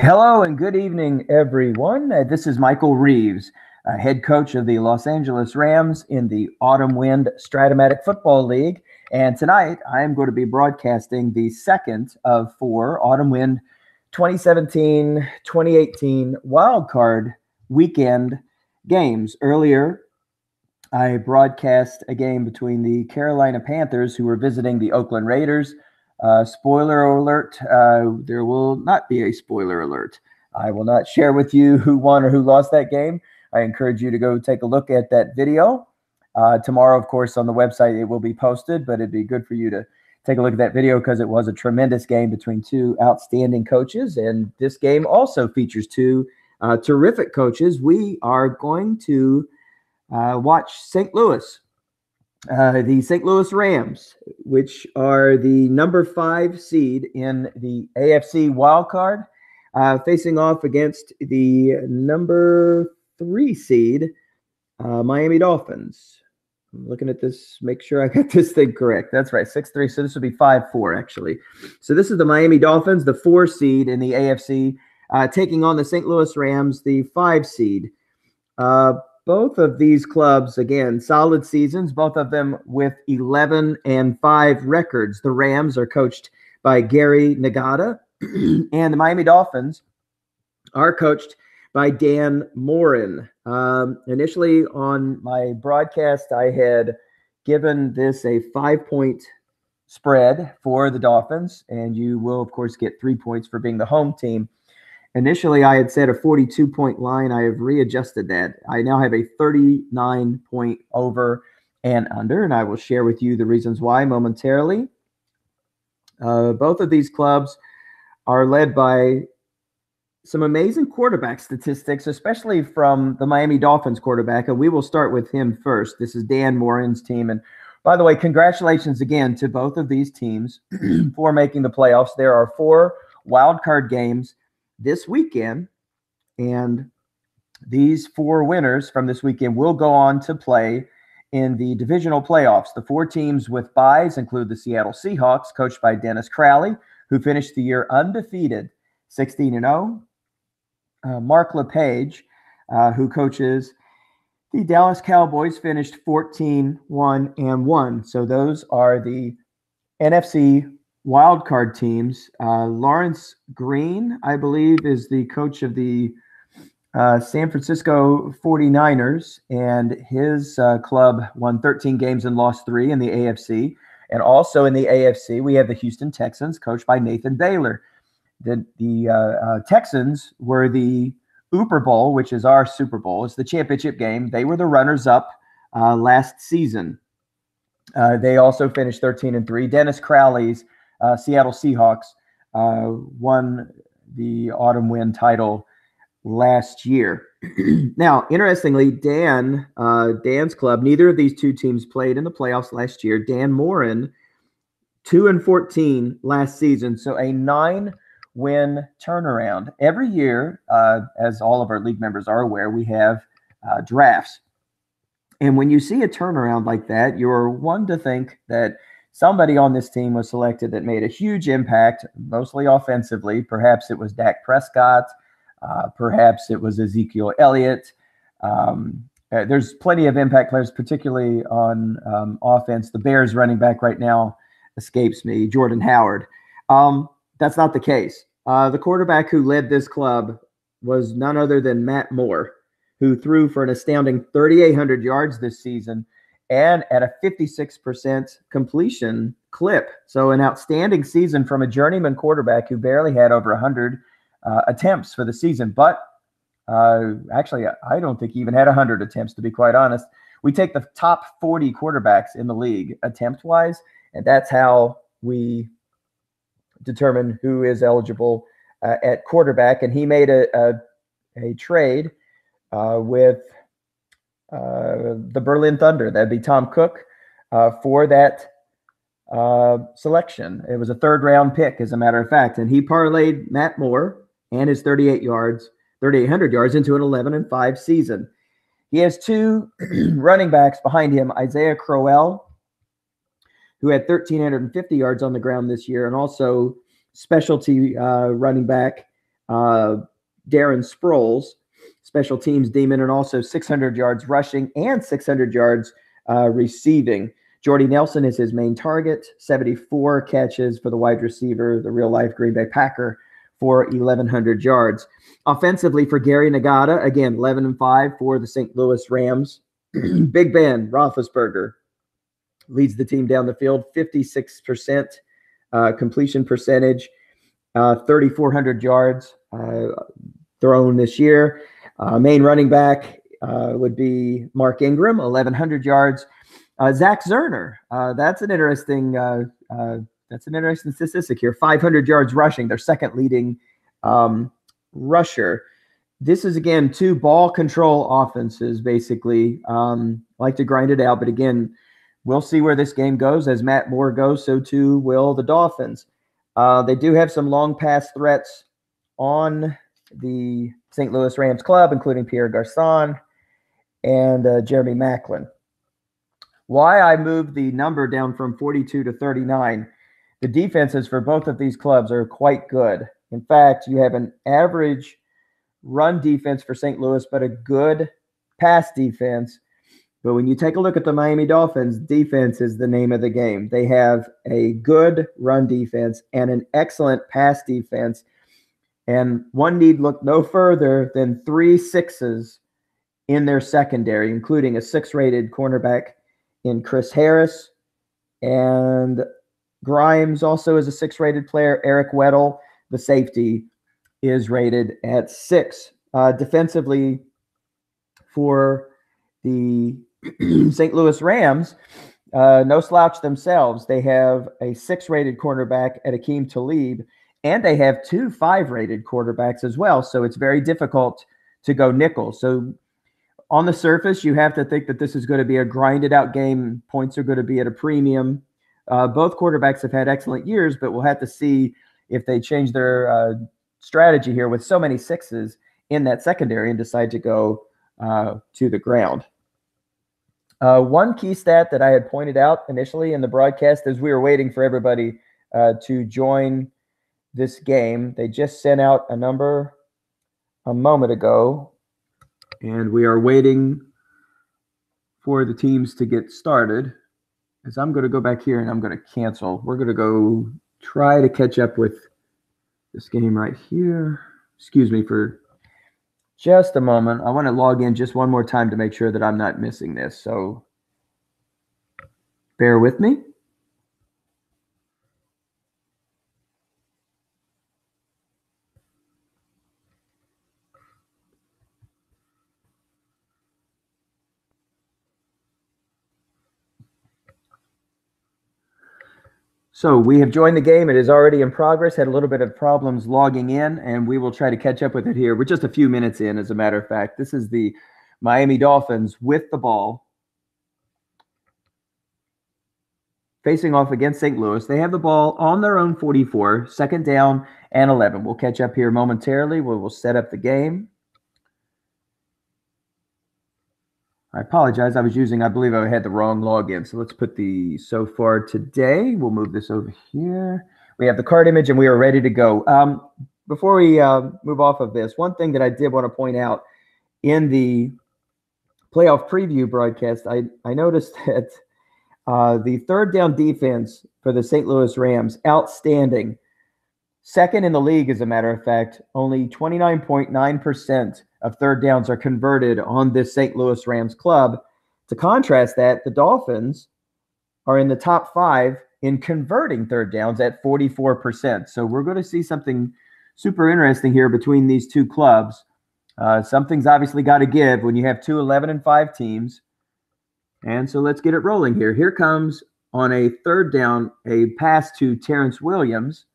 Hello and good evening, everyone. This is Michael Reeves, head coach of the Los Angeles Rams in the Autumn Wind Stratomatic Football League. And tonight I am going to be broadcasting the second of four Autumn Wind 2017-2018 wildcard weekend games. Earlier, I broadcast a game between the Carolina Panthers, who were visiting the Oakland Raiders. Spoiler alert, there will not be a spoiler alert. I will not share with you who won or who lost that game. I encourage you to go take a look at that video. Tomorrow, of course, on the website, it will be posted, but it'd be good for you to take a look at that video because it was a tremendous game between two outstanding coaches. And this game also features two terrific coaches. We are going to watch St. Louis. The St. Louis Rams, which are the number 5 seed in the AFC wildcard, facing off against the number 3 seed, Miami Dolphins. I'm looking at this, make sure I got this thing correct. That's right, 6-3. So this would be 5-4, actually. So this is the Miami Dolphins, the 4 seed in the AFC, taking on the St. Louis Rams, the 5 seed. Both of these clubs, again, solid seasons, both of them with 11-5 records. The Rams are coached by Gary Nagata, and the Miami Dolphins are coached by Dan Morin. Initially on my broadcast, I had given this a 5-point spread for the Dolphins, and you will, of course, get 3 points for being the home team. Initially, I had set a 42-point line. I have readjusted that. I now have a 39-point over and under, and I will share with you the reasons why momentarily. Both of these clubs are led by some amazing quarterback statistics, especially from the Miami Dolphins quarterback, and we will start with him first. This is Dan Morin's team, and by the way, congratulations again to both of these teams for making the playoffs. There are 4 wild card games this weekend, and these 4 winners from this weekend will go on to play in the divisional playoffs. The 4 teams with byes include the Seattle Seahawks, coached by Dennis Crowley, who finished the year undefeated, 16-0. Mark LePage, who coaches the Dallas Cowboys, finished 14-1-1. So those are the NFC wildcard teams. Lawrence Green, I believe, is the coach of the San Francisco 49ers, and his club won 13 games and lost 3 in the AFC. And also in the AFC, we have the Houston Texans, coached by Nathan Baylor. The Texans were the Uber Bowl, which is our Super Bowl. It's the championship game. They were the runners-up last season. They also finished 13-3. Dennis Crowley's Seattle Seahawks won the Autumn Wind title last year. Now, interestingly, Dan's club, neither of these two teams played in the playoffs last year. Dan Morin, 2-14 last season, so a 9-win turnaround. Every year, as all of our league members are aware, we have drafts. And when you see a turnaround like that, you're one to think that somebody on this team was selected that made a huge impact, mostly offensively. Perhaps it was Dak Prescott. Perhaps it was Ezekiel Elliott. There's plenty of impact players, particularly on offense. The Bears running back right now escapes me, Jordan Howard. That's not the case. The quarterback who led this club was none other than Matt Moore, who threw for an astounding 3,800 yards this season and at a 56% completion clip. So an outstanding season from a journeyman quarterback who barely had over 100 attempts for the season. But actually, I don't think he even had 100 attempts, to be quite honest. We take the top 40 quarterbacks in the league attempt-wise, and that's how we determine who is eligible at quarterback. And he made a trade with the Berlin Thunder. That'd be Tom Cook for that selection. It was a 3rd-round pick, as a matter of fact. And he parlayed Matt Moore and his 3,800 yards into an 11-5 season. He has 2 running backs behind him, Isaiah Crowell, who had 1,350 yards on the ground this year, and also specialty running back Darren Sproles, special teams demon, and also 600 yards rushing and 600 yards receiving. Jordy Nelson is his main target, 74 catches for the wide receiver, the real-life Green Bay Packer, for 1,100 yards. Offensively for Gary Nagata, again, 11-5 for the St. Louis Rams. Big Ben Roethlisberger leads the team down the field, 56% completion percentage, 3,400 yards thrown this year. Main running back would be Mark Ingram, 1,100 yards. Zach Zerner, that's an interesting statistic here. 500 yards rushing, their second leading rusher. This is, again, two ball control offenses, basically. Like to grind it out, but again, we'll see where this game goes. As Matt Moore goes, so too will the Dolphins. They do have some long pass threats on the St. Louis Rams club, including Pierre Garçon and Jeremy Maclin. Why I moved the number down from 42 to 39, the defenses for both of these clubs are quite good. In fact, you have an average run defense for St. Louis, but a good pass defense. But when you take a look at the Miami Dolphins, defense is the name of the game. They have a good run defense and an excellent pass defense. And one need look no further than 3 6s in their secondary, including a 6-rated cornerback in Chris Harris. And Grimes also is a 6-rated player. Eric Weddle, the safety, is rated at 6. Defensively for the St. Louis Rams, no slouch themselves. They have a 6-rated cornerback at Akeem Talib, and they have 2 5-rated quarterbacks as well. So it's very difficult to go nickel. So on the surface, you have to think that this is going to be a grinded out game. Points are going to be at a premium. Both quarterbacks have had excellent years, but we'll have to see if they change their strategy here with so many 6s in that secondary and decide to go to the ground. One key stat that I had pointed out initially in the broadcast as we were waiting for everybody to join this game, they just sent out a number a moment ago, and we are waiting for the teams to get started. As I'm going to go back here and I'm going to cancel. We're going to go try to catch up with this game right here. Excuse me for just a moment. I want to log in just one more time to make sure that I'm not missing this. So bear with me. So we have joined the game. It is already in progress. Had a little bit of problems logging in, and we will try to catch up with it here. We're just a few minutes in, as a matter of fact. This is the Miami Dolphins with the ball, facing off against St. Louis. They have the ball on their own 44, 2nd down and 11. We'll catch up here momentarily. We will set up the game. I apologize. I believe I had the wrong login. So let's put the so far today. We'll move this over here. We have the card image and we are ready to go. Before we move off of this, one thing that I did want to point out in the playoff preview broadcast, I noticed that the 3rd down defense for the St. Louis Rams, outstanding. 2nd in the league, as a matter of fact. Only 29.9% of 3rd downs are converted on this St. Louis Rams club. To contrast that, the Dolphins are in the top 5 in converting 3rd downs at 44%. So we're going to see something super interesting here between these two clubs. Something's obviously got to give when you have two 11-5 teams. And so let's get it rolling here. Here comes, on a 3rd down, a pass to Terrence Williams.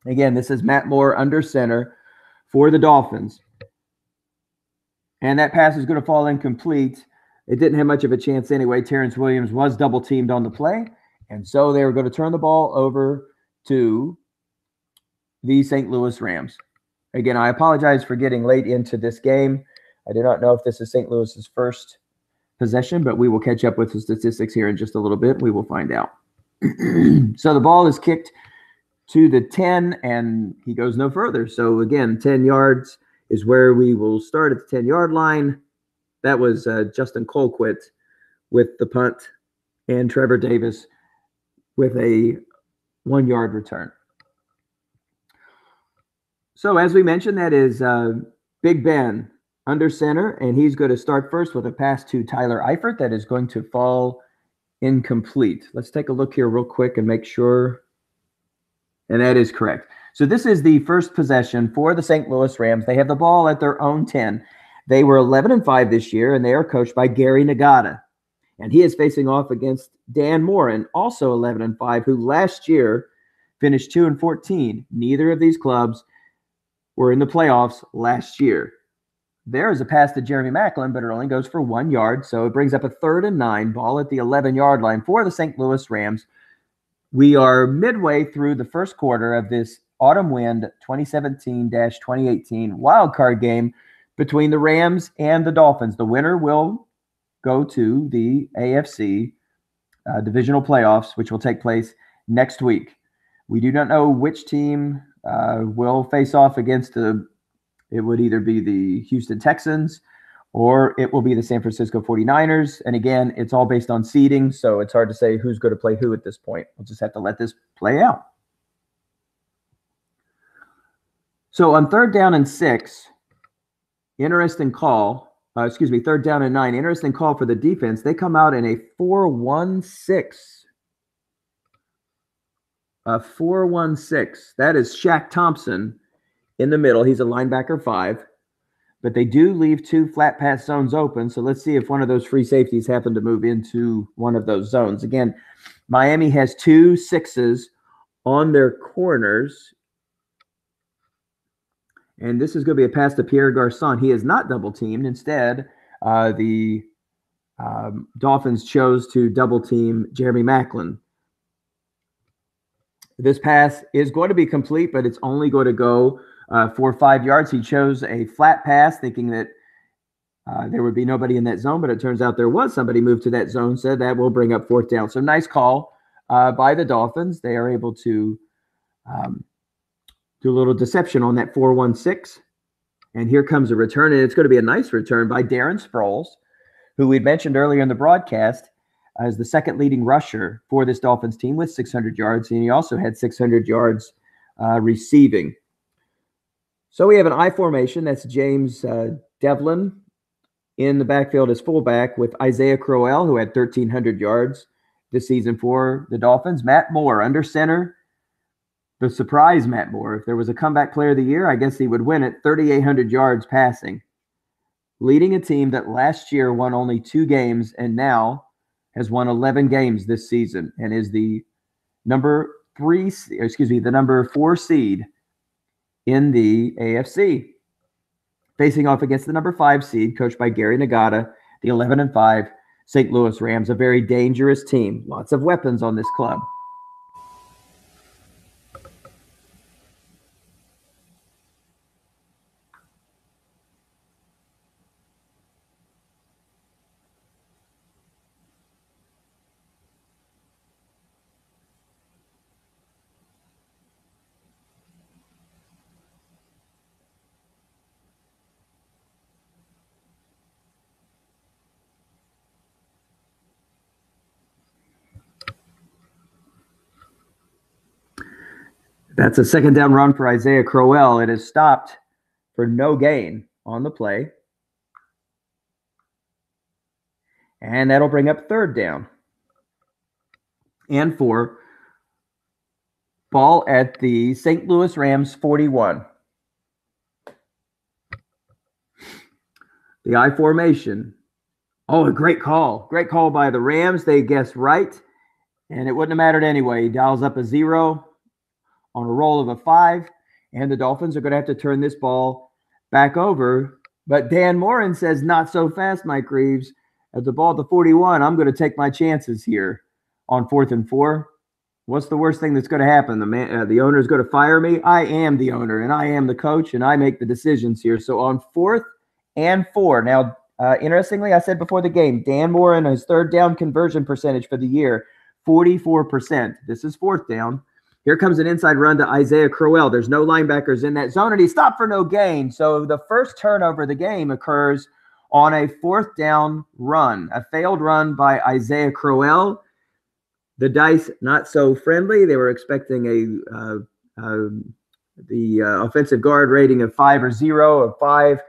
Again, this is Matt Moore under center for the Dolphins. And that pass is going to fall incomplete. It didn't have much of a chance anyway. Terrence Williams was double-teamed on the play. And so they were going to turn the ball over to the St. Louis Rams. Again, I apologize for getting late into this game. I do not know if this is St. Louis's first possession, but we will catch up with the statistics here in just a little bit. We will find out. So the ball is kicked to the 10, and he goes no further. So again, 10 yards is where we will start at the 10-yard line. That was Justin Colquitt with the punt and Trevor Davis with a 1-yard return. So as we mentioned, that is Big Ben under center, and he's going to start first with a pass to Tyler Eifert that is going to fall incomplete. Let's take a look here real quick and make sure. And that is correct. So this is the first possession for the St. Louis Rams. They have the ball at their own 10. They were 11-5 this year, and they are coached by Gary Nagata. And he is facing off against Dan Morin, also 11-5, who last year finished 2-14. Neither of these clubs were in the playoffs last year. There is a pass to Jeremy Maclin, but it only goes for 1 yard. So it brings up a 3rd and 9, ball at the 11-yard line for the St. Louis Rams. We are midway through the first quarter of this autumn wind 2017-2018 wildcard game between the Rams and the Dolphins. The winner will go to the AFC divisional playoffs, which will take place next week. We do not know which team will face off against it would either be the Houston Texans or it will be the San Francisco 49ers. And again, it's all based on seeding, so it's hard to say who's going to play who at this point. We'll just have to let this play out. So on 3rd down and 6, interesting call. 3rd down and 9, interesting call for the defense. They come out in a 4-1-6. A 4-1-6. That is Shaq Thompson in the middle. He's a linebacker 5. But they do leave 2 flat pass zones open. So let's see if one of those free safeties happen to move into one of those zones. Again, Miami has 2 6s on their corners. And this is going to be a pass to Pierre Garçon. He is not double teamed. Instead, the Dolphins chose to double team Jeremy Maclin. This pass is going to be complete, but it's only going to go for 5 yards. He chose a flat pass thinking that there would be nobody in that zone, but it turns out there was somebody moved to that zone, so that will bring up 4th down. So nice call by the Dolphins. They are able to do a little deception on that 4-1-6. And here comes a return, and it's going to be a nice return by Darren Sproles, who we'd mentioned earlier in the broadcast as the second leading rusher for this Dolphins team with 600 yards, and he also had 600 yards receiving. So we have an I formation. That's James Devlin in the backfield as fullback with Isaiah Crowell, who had 1,300 yards this season for the Dolphins. Matt Moore under center. The surprise Matt Moore. If there was a comeback player of the year, I guess he would win it. 3,800 yards passing. Leading a team that last year won only 2 games and now has won 11 games this season and is the number 4 seed in the AFC. Facing off against the number 5 seed, coached by Gary Nagata, the 11-5 St. Louis Rams, a very dangerous team. Lots of weapons on this club. That's a 2nd down run for Isaiah Crowell. It is stopped for no gain on the play. And that'll bring up 3rd down. And 4. Ball at the St. Louis Rams 41. The I formation. Oh, a great call. Great call by the Rams. They guessed right. And it wouldn't have mattered anyway. He dials up a 0 on a roll of a 5. And the Dolphins are going to have to turn this ball back over. But Dan Morin says, not so fast, Mike Reeves. At the ball at the 41, I'm going to take my chances here on 4th and 4. What's the worst thing that's going to happen? The owner is going to fire me. I am the owner, and I am the coach, and I make the decisions here. So on 4th and 4. Now, interestingly, I said before the game, Dan Morin, his 3rd down conversion percentage for the year, 44%. This is 4th down. Here comes an inside run to Isaiah Crowell. There's no linebackers in that zone, and he stopped for no gain. So the first turnover of the game occurs on a 4th down run, a failed run by Isaiah Crowell. The dice not so friendly. They were expecting the offensive guard rating of 5 or 0 of 5.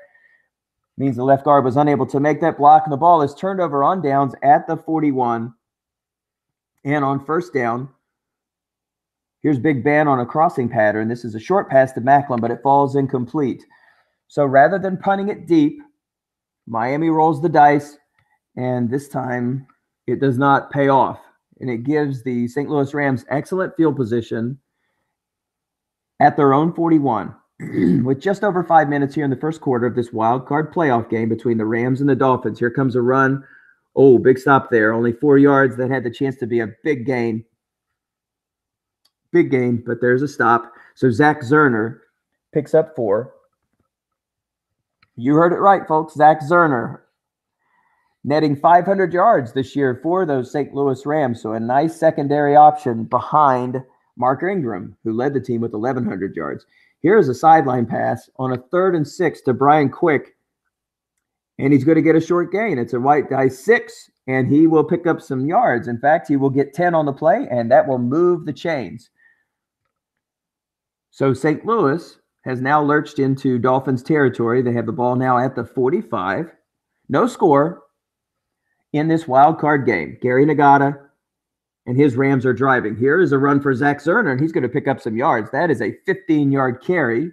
Means the left guard was unable to make that block, and the ball is turned over on downs at the 41. And on 1st down, here's Big Ben on a crossing pattern. This is a short pass to Macklin, but it falls incomplete. So rather than punting it deep, Miami rolls the dice, and this time it does not pay off. And it gives the St. Louis Rams excellent field position at their own 41. With just over 5 minutes here in the first quarter of this wild card playoff game between the Rams and the Dolphins. Here comes a run. Oh, big stop there. Only 4 yards. That had the chance to be a big gain. Big gain, but there's a stop. So Zach Zerner picks up 4. You heard it right, folks. Zach Zerner netting 500 yards this year for those St. Louis Rams. So a nice secondary option behind Mark Ingram, who led the team with 1,100 yards. Here's a sideline pass on a 3rd and 6 to Brian Quick, and he's going to get a short gain. It's a white die 6, and he will pick up some yards. In fact, he will get 10 on the play, and that will move the chains. So St. Louis has now lurched into Dolphins territory. They have the ball now at the 45. No score in this wild card game. Gary Nagata and his Rams are driving. Here is a run for Zach Zerner, and he's going to pick up some yards. That is a 15-yard carry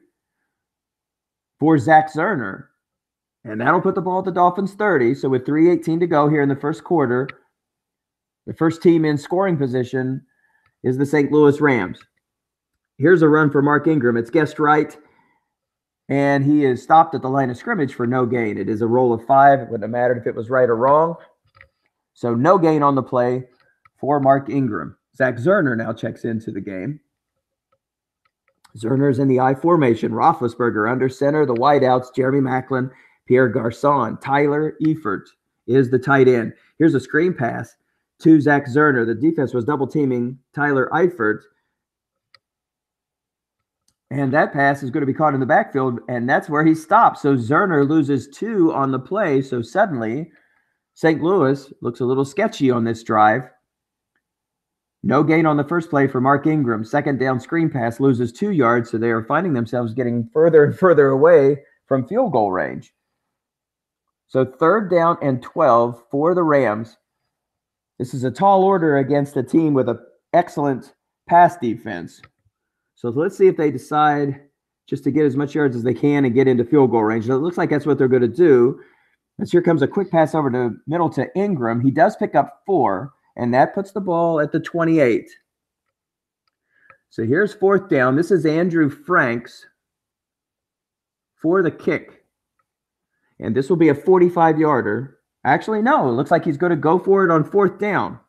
for Zach Zerner. And that'll put the ball at the Dolphins 30. So with 3:18 to go here in the first quarter, the first team in scoring position is the St. Louis Rams. Here's a run for Mark Ingram. It's guessed right, and he is stopped at the line of scrimmage for no gain. It is a roll of 5. It wouldn't have mattered if it was right or wrong. So no gain on the play for Mark Ingram. Zach Zerner now checks into the game. Zerner's in the I formation. Roethlisberger under center. The wideouts, Jeremy Macklin, Pierre Garçon. Tyler Eifert is the tight end. Here's a screen pass to Zach Zerner. The defense was double teaming Tyler Eifert. And that pass is going to be caught in the backfield, and that's where he stops. So Zerner loses 2 on the play. So suddenly, St. Louis looks a little sketchy on this drive. No gain on the first play for Mark Ingram. 2nd down screen pass loses 2 yards, so they are finding themselves getting further and further away from field goal range. So 3rd down and 12 for the Rams. This is a tall order against a team with an excellent pass defense. So let's see if they decide just to get as much yards as they can and get into field goal range. It looks like that's what they're going to do. As here comes a quick pass over to middle to Ingram. He does pick up 4, and that puts the ball at the 28. So here's 4th down. This is Andrew Franks for the kick. And this will be a 45-yarder. Actually, no. It looks like he's going to go for it on 4th down.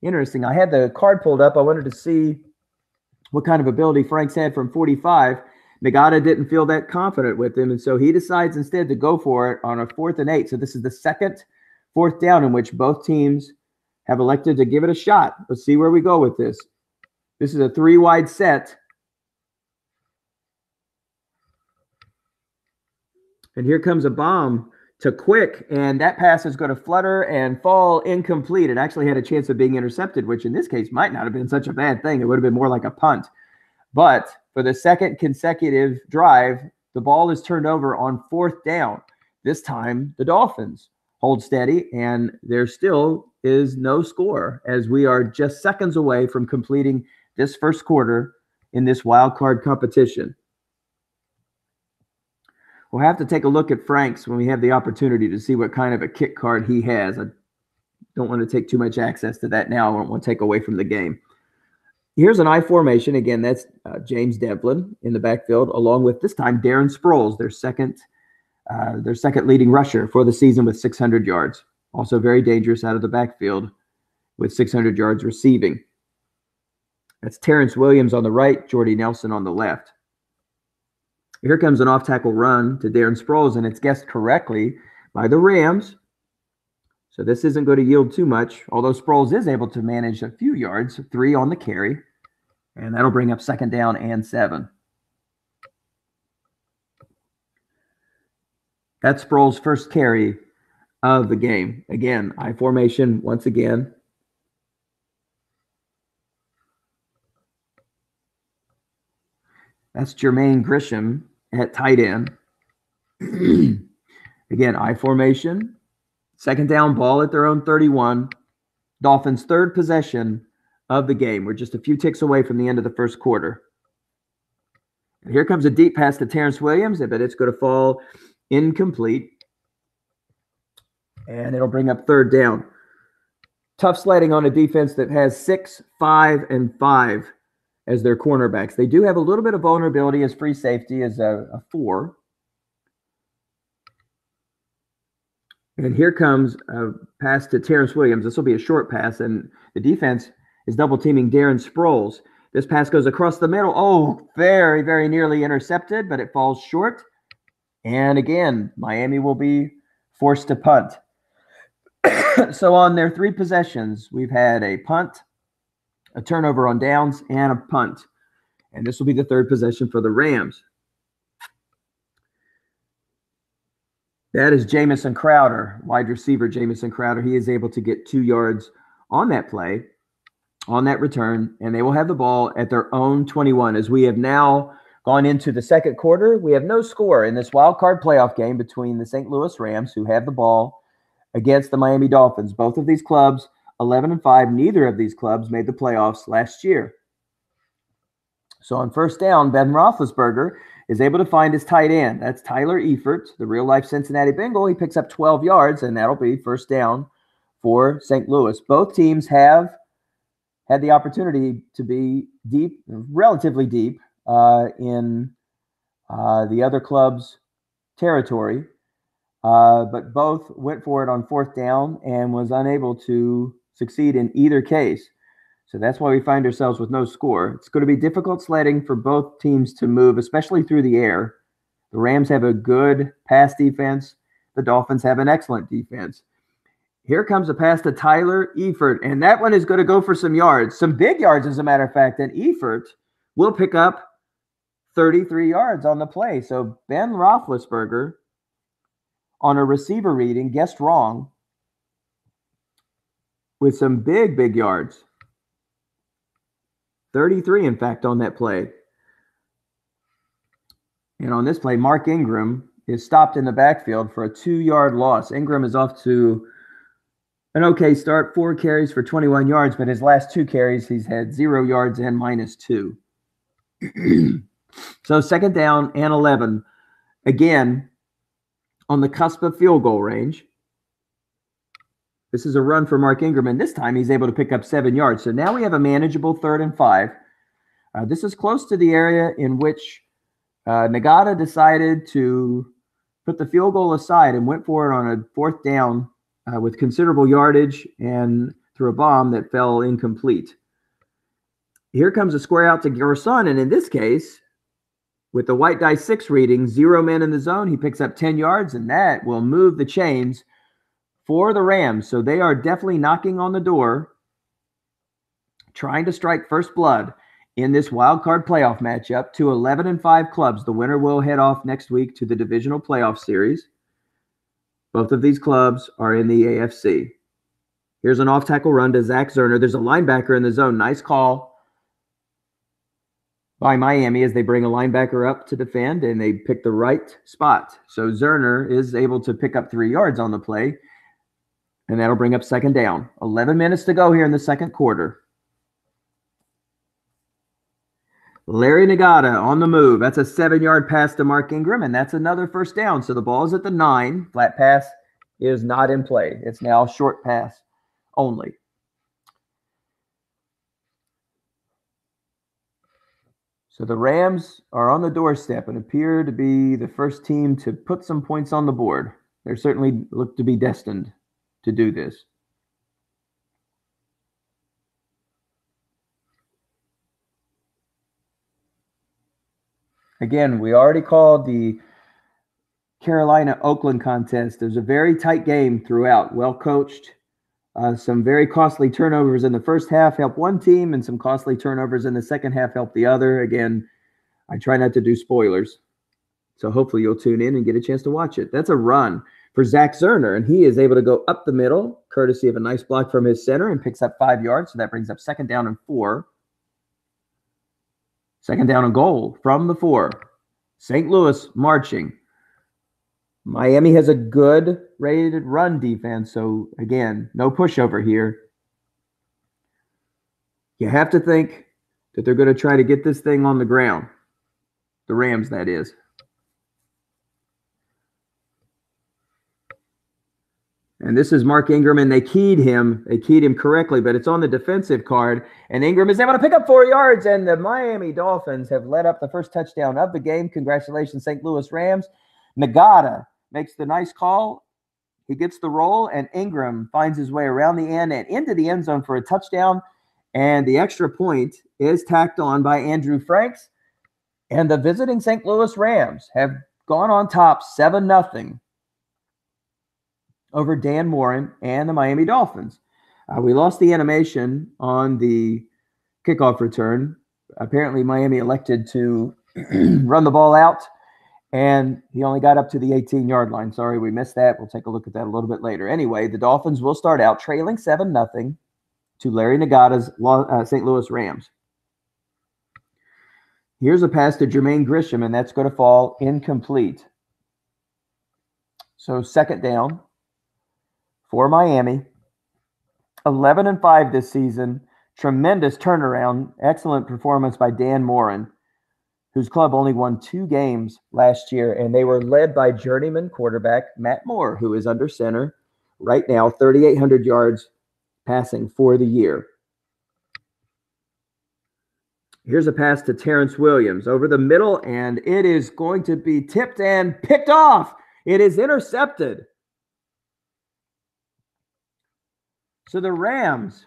Interesting. I had the card pulled up. I wanted to see what kind of ability Franks had from 45. Nagata didn't feel that confident with him, and so he decides instead to go for it on a 4th and 8. So this is the second 4th down in which both teams have elected to give it a shot. Let's see where we go with this. This is a 3-wide set. And here comes a bomb to Quick, and that pass is going to flutter and fall incomplete. It actually had a chance of being intercepted, which in this case might not have been such a bad thing. It would have been more like a punt. But for the second consecutive drive, the ball is turned over on 4th down. This time, the Dolphins hold steady, and there still is no score as we are just seconds away from completing this first quarter in this wild card competition. We'll have to take a look at Franks when we have the opportunity to see what kind of a kick card he has. I don't want to take too much access to that now. I don't want to take away from the game. Here's an I formation. Again, that's James Devlin in the backfield, along with this time Darren Sproles, their second leading rusher for the season with 600 yards. Also very dangerous out of the backfield with 600 yards receiving. That's Terrence Williams on the right, Jordy Nelson on the left. Here comes an off-tackle run to Darren Sproles, and it's guessed correctly by the Rams. So this isn't going to yield too much, although Sproles is able to manage a few yards, 3 on the carry. And that'll bring up second down and 7. That's Sproul's first carry of the game. Again, I formation once again. That's Jermaine Grisham at tight end. Again, I formation. Second down, ball at their own 31. Dolphins' third possession of the game. We're just a few ticks away from the end of the first quarter. And here comes a deep pass to Terrence Williams, but it's going to fall incomplete. And it'll bring up third down. Tough sledding on a defense that has 6, 5, and 5 as their cornerbacks. They do have a little bit of vulnerability as free safety as a 4. And here comes a pass to Terrence Williams. This will be a short pass, and the defense is double teaming Darren Sproles. This pass goes across the middle. Oh, very, very nearly intercepted, but it falls short. And again, Miami will be forced to punt. So on their 3 possessions, we've had a punt, a turnover on downs, and a punt. And this will be the third possession for the Rams. That is Jamison Crowder, wide receiver Jamison Crowder. He is able to get 2 yards on that play, on that return, and they will have the ball at their own 21. As we have now gone into the second quarter, we have no score in this wild card playoff game between the St. Louis Rams, who have the ball, against the Miami Dolphins. Both of these clubs, 11-5. Neither of these clubs made the playoffs last year. So on first down, Ben Roethlisberger is able to find his tight end. That's Tyler Eifert, the real-life Cincinnati Bengal. He picks up 12 yards, and that'll be first down for St. Louis. Both teams have had the opportunity to be deep, relatively deep, in the other club's territory, but both went for it on fourth down and was unable to succeed in either case. So that's why we find ourselves with no score. It's going to be difficult sledding for both teams to move, especially through the air. The Rams have a good pass defense. The Dolphins have an excellent defense. Here comes a pass to Tyler Eifert, and that one is going to go for some yards, some big yards, as a matter of fact. And Eifert will pick up 33 yards on the play. So Ben Roethlisberger, on a receiver reading, guessed wrong with some big, big yards. 33, in fact, on that play. And on this play, Mark Ingram is stopped in the backfield for a 2-yard loss. Ingram is off to an okay start, 4 carries for 21 yards, but his last 2 carries, he's had 0 yards and -2. So second down and 11. Again, on the cusp of field goal range. This is a run for Mark Ingram, and this time he's able to pick up 7 yards. So now we have a manageable 3rd and 5. This is close to the area in which Nagata decided to put the field goal aside and went for it on a 4th down with considerable yardage and threw a bomb that fell incomplete. Here comes a square out to Garcon, and in this case, with the white die 6 reading, 0 men in the zone, he picks up 10 yards, and that will move the chains for the Rams. So they are definitely knocking on the door, trying to strike first blood in this wild card playoff matchup. 2 11-5 clubs. The winner will head off next week to the divisional playoff series. Both of these clubs are in the AFC. Here's an off-tackle run to Zach Zerner. There's a linebacker in the zone. Nice call by Miami as they bring a linebacker up to defend, and they pick the right spot. So Zerner is able to pick up 3 yards on the play, and that'll bring up second down. 11 minutes to go here in the second quarter. Larry Nagata on the move. That's a 7-yard pass to Mark Ingram, and that's another first down. So the ball is at the 9. Flat pass is not in play. It's now short pass only. So the Rams are on the doorstep and appear to be the first team to put some points on the board. They certainly look to be destined to do this. Again, we already called the Carolina-Oakland contest. It was a very tight game throughout, well coached, Some very costly turnovers in the first half help one team, and some costly turnovers in the second half help the other. Again, I try not to do spoilers, so hopefully you'll tune in and get a chance to watch it. That's a run for Zach Zerner, and he is able to go up the middle, courtesy of a nice block from his center, and picks up 5 yards, so that brings up 2nd down and 4. 2nd down and goal from the 4. St. Louis marching. Miami has a good rated run defense, so again, no pushover here. You have to think that they're going to try to get this thing on the ground. The Rams, that is. And this is Mark Ingram, and they keyed him. They keyed him correctly, but it's on the defensive card. And Ingram is able to pick up 4 yards, and the Miami Dolphins have led up the first touchdown of the game. Congratulations, St. Louis Rams. Nagata makes the nice call. He gets the roll, and Ingram finds his way around the end and into the end zone for a touchdown. And the extra point is tacked on by Andrew Franks. And the visiting St. Louis Rams have gone on top 7-0 over Dan Morin and the Miami Dolphins. We lost the animation on the kickoff return. Apparently, Miami elected to run the ball out, and he only got up to the 18-yard line. Sorry, we missed that. We'll take a look at that a little bit later. Anyway, the Dolphins will start out trailing 7-0 to Larry Nagata's St. Louis Rams. Here's a pass to Jermaine Grisham, and that's going to fall incomplete. So 2nd down for Miami. 11-5 this season. Tremendous turnaround. Excellent performance by Dan Morin, whose club only won 2 games last year, and they were led by journeyman quarterback Matt Moore, who is under center right now, 3,800 yards passing for the year. Here's a pass to Terrence Williams over the middle, and it is going to be tipped and picked off. It is intercepted. So the Rams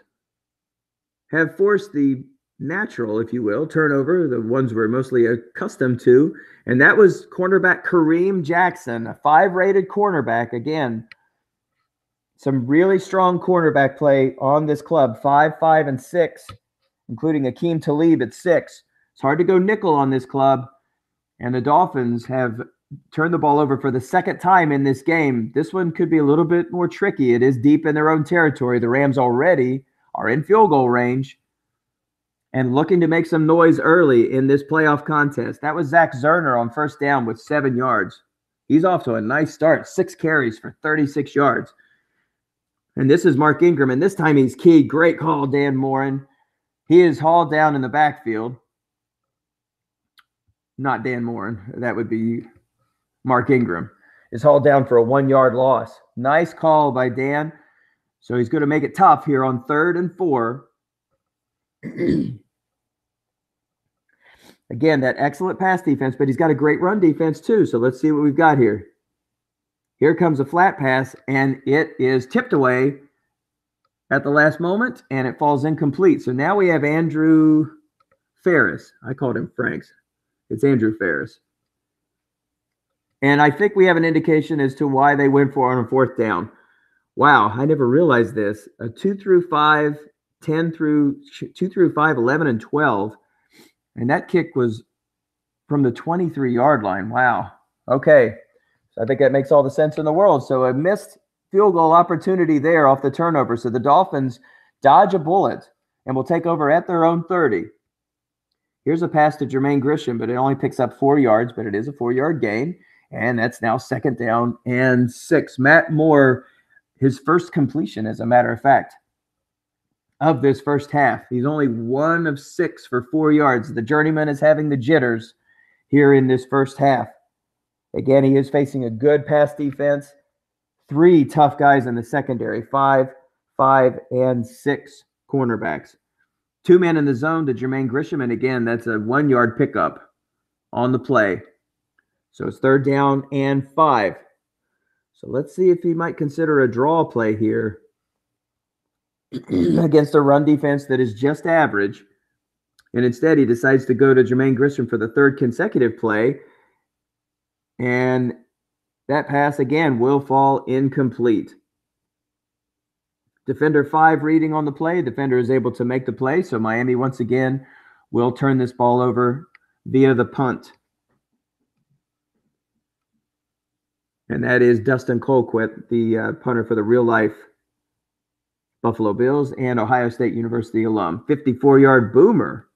have forced the natural, if you will, turnover, the ones we're mostly accustomed to, and that was cornerback Kareem Jackson, a 5-rated cornerback. Again, some really strong cornerback play on this club, 5, 5, and 6, including Akeem Talib at 6. It's hard to go nickel on this club, and the Dolphins have turned the ball over for the 2nd time in this game. This one could be a little bit more tricky. It is deep in their own territory. The Rams already are in field goal range and looking to make some noise early in this playoff contest. That was Zach Zerner on 1st down with 7 yards. He's off to a nice start, 6 carries for 36 yards. And this is Mark Ingram, and this time he's keyed. Great call, Dan Morin. He is hauled down in the backfield. Not Dan Morin. That would be Mark Ingram. Is hauled down for a 1-yard loss. Nice call by Dan. So he's going to make it tough here on 3rd and 4. Again, that excellent pass defense, but he's got a great run defense too. So let's see what we've got here. Here comes a flat pass, and it is tipped away at the last moment, and it falls incomplete. So now we have Andrew Ferris. I called him Franks. It's Andrew Ferris. And I think we have an indication as to why they went for it on a 4th down. Wow, I never realized this. 2 through 5, 10 through 2 through 5, 11 and 12. And that kick was from the 23-yard line. Wow. Okay. So I think that makes all the sense in the world. So a missed field goal opportunity there off the turnover. So the Dolphins dodge a bullet and will take over at their own 30. Here's a pass to Jermaine Grisham, but it only picks up 4 yards, but it is a 4-yard gain. And that's now 2nd down and 6. Matt Moore, his first completion, as a matter of fact, of this first half. He's only 1 of 6 for 4 yards. The journeyman is having the jitters here in this first half. Again, he is facing a good pass defense. 3 tough guys in the secondary, 5, 5, and 6 cornerbacks. 2 men in the zone to Jermaine Grisham, and again, that's a 1-yard pickup on the play. So it's 3rd down and 5. So let's see if he might consider a draw play here against a run defense that is just average. And instead, he decides to go to Jermaine Grisham for the 3rd consecutive play. And that pass, again, will fall incomplete. Defender 5 reading on the play. Defender is able to make the play. So Miami once again will turn this ball over via the punt. And that is Dustin Colquitt, the punter for the real-life Buffalo Bills and Ohio State University alum. 54-yard boomer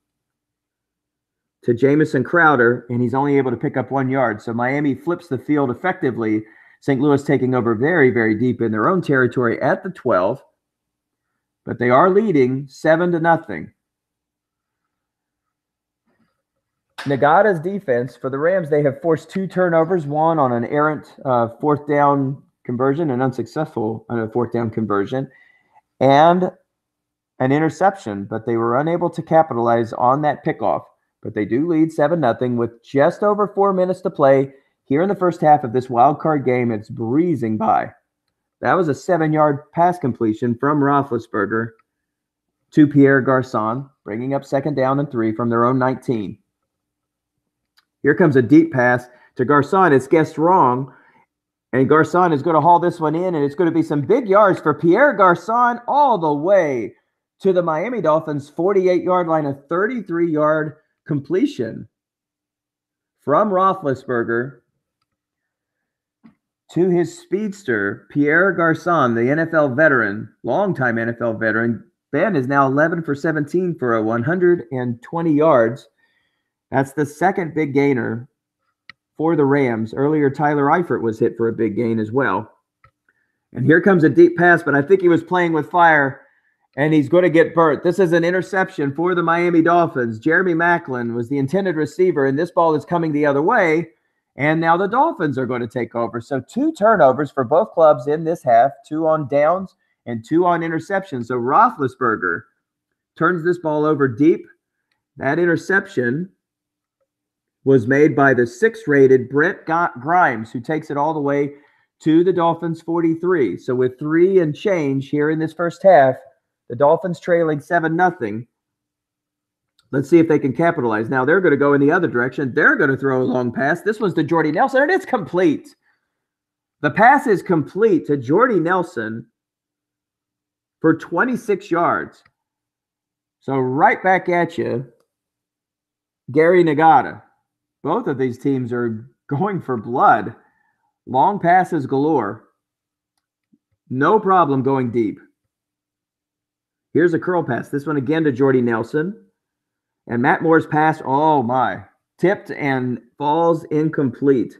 to Jamison Crowder, and he's only able to pick up 1 yard. So Miami flips the field effectively. St. Louis taking over very, very deep in their own territory at the 12. But they are leading 7-0. Nagata's defense for the Rams, they have forced 2 turnovers, one on an errant fourth down conversion, an unsuccessful fourth down conversion, and an interception, but they were unable to capitalize on that pickoff. But they do lead 7-0 with just over 4 minutes to play here in the first half of this wild card game. It's breezing by. That was a 7-yard pass completion from Roethlisberger to Pierre Garçon, bringing up 2nd down and 3 from their own 19. Here comes a deep pass to Garçon. It's guessed wrong, and Garçon is going to haul this one in, and it's going to be some big yards for Pierre Garçon all the way to the Miami Dolphins' 48-yard line, a 33-yard completion from Roethlisberger to his speedster, Pierre Garçon, the NFL veteran, longtime NFL veteran. Ben is now 11 for 17 for a 120 yards. That's the second big gainer for the Rams. Earlier, Tyler Eifert was hit for a big gain as well. And here comes a deep pass, but I think he was playing with fire, and he's going to get burnt. This is an interception for the Miami Dolphins. Jeremy Maclin was the intended receiver, and this ball is coming the other way, and now the Dolphins are going to take over. So 2 turnovers for both clubs in this half, 2 on downs and 2 on interceptions. So Roethlisberger turns this ball over deep. That interception was made by the 6th-rated Brent Grimes, who takes it all the way to the Dolphins' 43. So with 3 and change here in this first half, the Dolphins trailing 7-0. Let's see if they can capitalize. Now they're going to go in the other direction. They're going to throw a long pass. This one's to Jordy Nelson, and it's complete. The pass is complete to Jordy Nelson for 26 yards. So right back at you, Gary Nagata. Both of these teams are going for blood. Long passes galore. No problem going deep. Here's a curl pass. This one again to Jordy Nelson. And Matt Moore's pass, oh my, tipped and falls incomplete.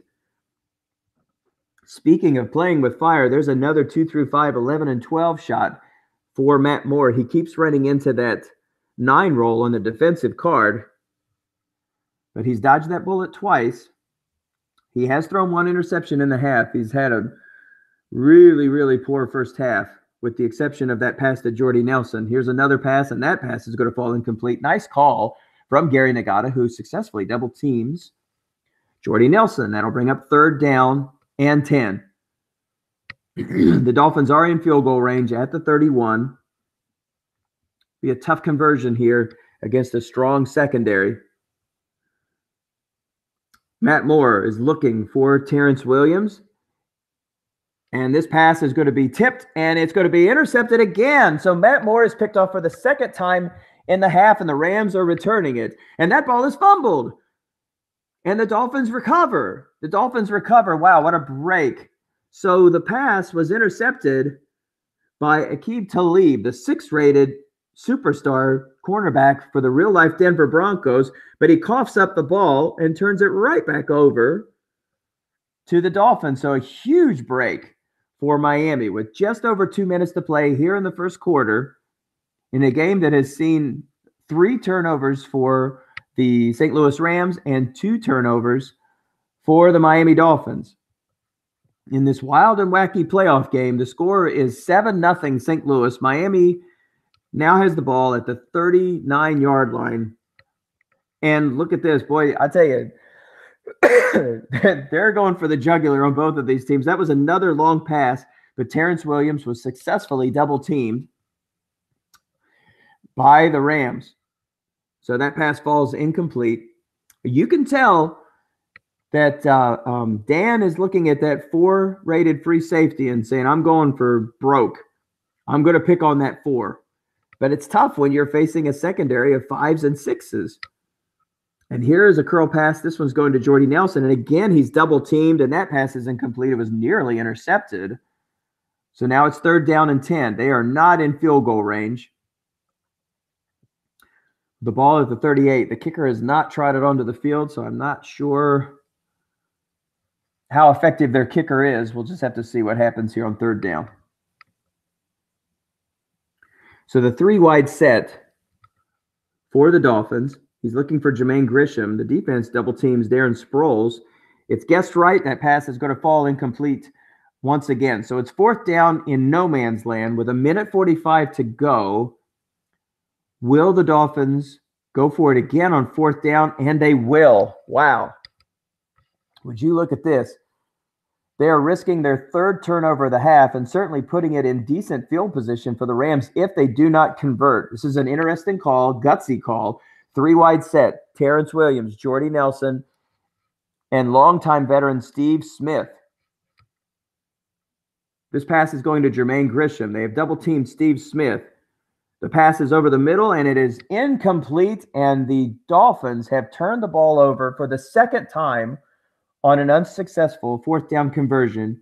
Speaking of playing with fire, there's another 2 through 5, 11 and 12 shot for Matt Moore. He keeps running into that 9 roll on the defensive card, but he's dodged that bullet twice. He has thrown 1 interception in the half. He's had a really, really poor first half, with the exception of that pass to Jordy Nelson. Here's another pass, and that pass is going to fall incomplete. Nice call from Gary Nagata, who successfully double teams Jordy Nelson. That'll bring up 3rd down and 10. The Dolphins are in field goal range at the 31. Be a tough conversion here against a strong secondary. Matt Moore is looking for Terrence Williams. And this pass is going to be tipped, and it's going to be intercepted again. So Matt Moore is picked off for the 2nd time in the half, and the Rams are returning it. And that ball is fumbled. And the Dolphins recover. Wow, what a break. So the pass was intercepted by Aqib Talib, the 6th-rated superstar cornerback for the real-life Denver Broncos. But he coughs up the ball and turns it right back over to the Dolphins. So a huge break for Miami with just over 2 minutes to play here in the first quarter in a game that has seen 3 turnovers for the St. Louis Rams and 2 turnovers for the Miami Dolphins. In this wild and wacky playoff game, the score is 7-0 St. Louis. Miami now has the ball at the 39-yard line. And look at this, boy, I tell you, they're going for the jugular on both of these teams. That was another long pass, but Terrence Williams was successfully double-teamed by the Rams. So that pass falls incomplete. You can tell that Dan is looking at that 4-rated free safety and saying, I'm going for broke. I'm going to pick on that 4. But it's tough when you're facing a secondary of 5s and 6s. And here is a curl pass. This one's going to Jordy Nelson. And again, he's double teamed, and that pass is incomplete. It was nearly intercepted. So now it's 3rd down and 10. They are not in field goal range. The ball at the 38. The kicker has not trotted onto the field, so I'm not sure how effective their kicker is. We'll just have to see what happens here on 3rd down. So the 3 wide set for the Dolphins. He's looking for Jermaine Grisham. The defense double teams Darren Sproles. It's guessed right. That pass is going to fall incomplete once again. So it's 4th down in no man's land with 1:45 to go. Will the Dolphins go for it again on 4th down? And they will. Wow. Would you look at this? They are risking their 3rd turnover of the half and certainly putting it in decent field position for the Rams if they do not convert. This is an interesting call, gutsy call. 3 wide set, Terrence Williams, Jordy Nelson, and longtime veteran Steve Smith. This pass is going to Jermaine Grisham. They have double-teamed Steve Smith. The pass is over the middle, and it is incomplete, and the Dolphins have turned the ball over for the 2nd time on an unsuccessful 4th down conversion.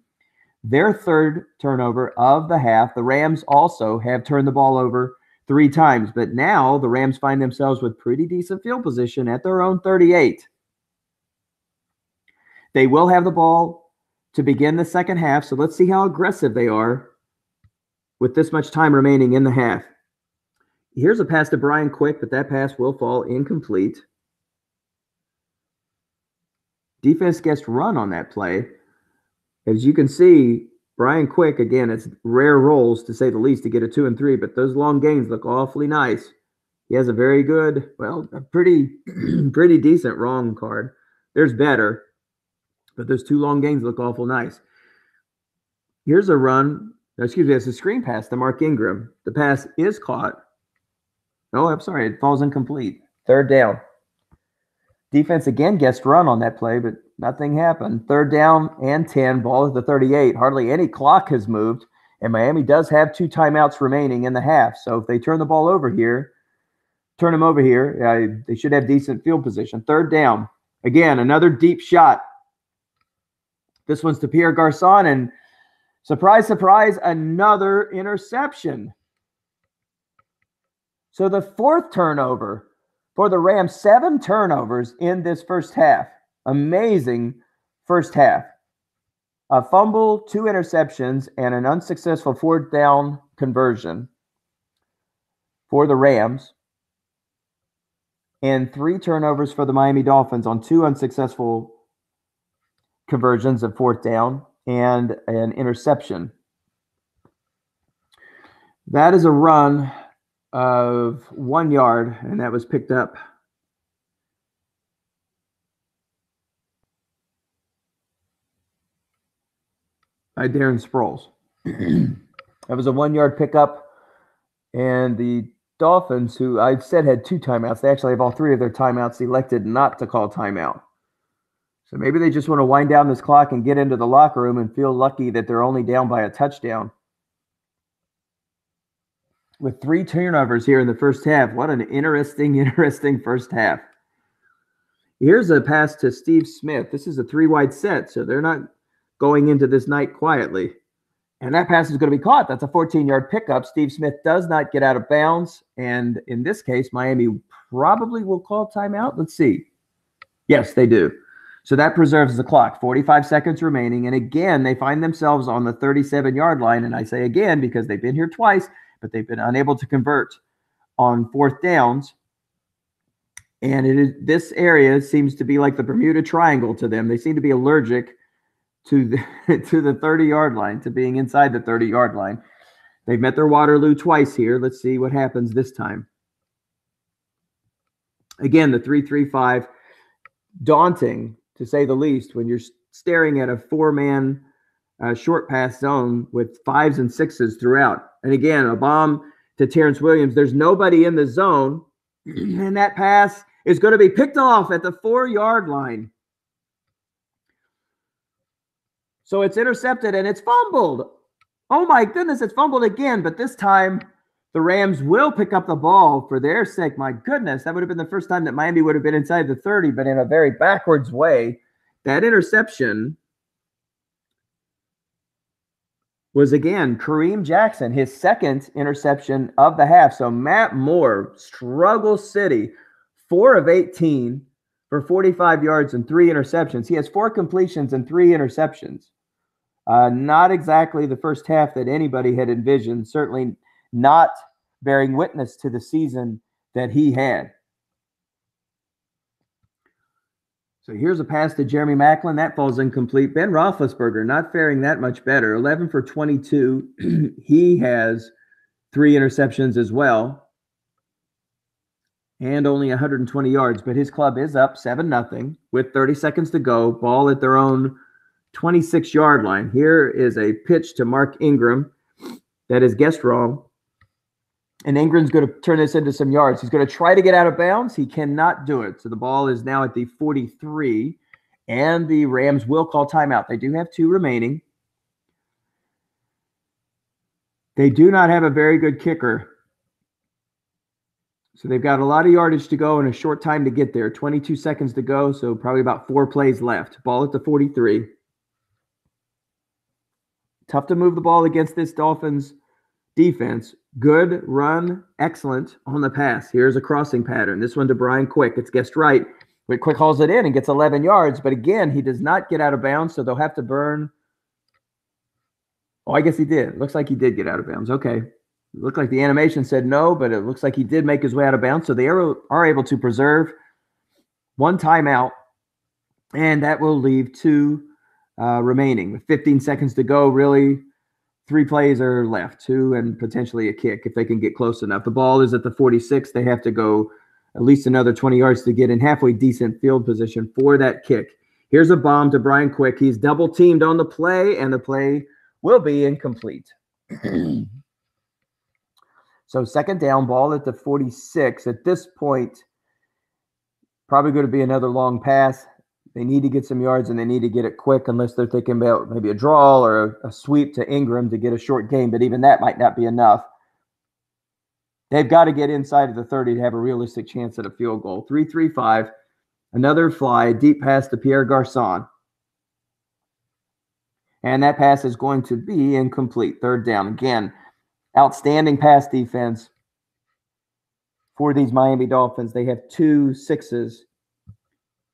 Their 3rd turnover of the half. The Rams also have turned the ball over 3 times, but now the Rams find themselves with pretty decent field position at their own 38. They will have the ball to begin the 2nd half, so let's see how aggressive they are with this much time remaining in the half. Here's a pass to Brian Quick, but that pass will fall incomplete. Defense gets run on that play. As you can see, Brian Quick, again, it's rare rolls, to say the least, to get a 2 and 3, but those long gains look awfully nice. He has a very good, well, a pretty decent wrong card. There's better, but those 2 long gains look awful nice. Here's a run. Excuse me, it's a screen pass to Mark Ingram. The pass is caught. Oh, I'm sorry, it falls incomplete. 3rd down. Defense again gets run on that play, but nothing happened. 3rd down and 10, ball at the 38. Hardly any clock has moved, and Miami does have 2 timeouts remaining in the half. So if they turn the ball over here, they should have decent field position. 3rd down. Again, another deep shot. This one's to Pierre Garçon, and surprise, surprise, another interception. So the 4th turnover for the Rams, 7 turnovers in this first half. Amazing first half. A fumble, 2 interceptions, and an unsuccessful 4th down conversion for the Rams. And 3 turnovers for the Miami Dolphins on 2 unsuccessful conversions of 4th down and an interception. That is a run of 1 yard, and that was picked up by Darren Sproles. That was a 1 yard pickup, and the Dolphins, who I said had 2 timeouts, they actually have all 3 of their timeouts elected not to call timeout. So maybe they just want to wind down this clock and get into the locker room and feel lucky that they're only down by a touchdown. With 3 turnovers here in the first half. What an interesting first half. Here's a pass to Steve Smith. This is a 3 wide set, so they're not going into this night quietly. And that pass is going to be caught. That's a 14-yard pickup. Steve Smith does not get out of bounds. And in this case, Miami probably will call timeout. Let's see. Yes, they do. So that preserves the clock. 45 seconds remaining. And again, they find themselves on the 37-yard line. And I say again because they've been here twice, but they've been unable to convert on 4th downs. And this area seems to be like the Bermuda Triangle to them. They seem to be allergic to the 30-yard line, to being inside the 30-yard line. They've met their Waterloo twice here. Let's see what happens this time. Again, the 3-3-5, daunting to say the least when you're staring at a 4-man short pass zone with 5s and 6s throughout. And again, a bomb to Terrence Williams. There's nobody in the zone, and that pass is going to be picked off at the 4-yard line. So it's intercepted and it's fumbled. Oh my goodness, it's fumbled again, but this time the Rams will pick up the ball for their sake. My goodness, that would have been the first time that Miami would have been inside the 30, but in a very backwards way. That interception was again Kareem Jackson, his second interception of the half. So Matt Moore, struggle city, 4 of 18 for 45 yards and 3 interceptions. He has 4 completions and 3 interceptions. Not exactly the first half that anybody had envisioned, certainly not bearing witness to the season that he had. So here's a pass to Jeremy Maclin. That falls incomplete. Ben Roethlisberger not faring that much better. 11 for 22. He has 3 interceptions as well and only 120 yards. But his club is up 7-0 with 30 seconds to go. Ball at their own 26-yard line. Here is a pitch to Mark Ingram that is guessed wrong. And Ingram's going to turn this into some yards. He's going to try to get out of bounds. He cannot do it. So the ball is now at the 43, and the Rams will call timeout. They do have 2 remaining. They do not have a very good kicker. So they've got a lot of yardage to go and a short time to get there. 22 seconds to go, so probably about 4 plays left. Ball at the 43. Tough to move the ball against this Dolphins defense. Good run, excellent on the pass. Here's a crossing pattern. This one to Brian Quick. It's guessed right. But Quick hauls it in and gets 11 yards. But again, he does not get out of bounds, so they'll have to burn. Oh, I guess he did. Looks like he did get out of bounds. Okay. It looked like the animation said no, but it looks like he did make his way out of bounds. So they are able to preserve 1 timeout, and that will leave 2 remaining. With 15 seconds to go, really, 3 plays are left, 2 and potentially a kick if they can get close enough. The ball is at the 46. They have to go at least another 20 yards to get in halfway decent field position for that kick. Here's a bomb to Brian Quick. He's double teamed on the play, and the play will be incomplete. So second down, ball at the 46. At this point, probably going to be another long pass. They need to get some yards, and they need to get it quick unless they're thinking about maybe a draw or a sweep to Ingram to get a short gain, but even that might not be enough. They've got to get inside of the 30 to have a realistic chance at a field goal. 3-3-5, another fly, deep pass to Pierre Garçon. And that pass is going to be incomplete. Third down. Again, outstanding pass defense for these Miami Dolphins. They have 2 6s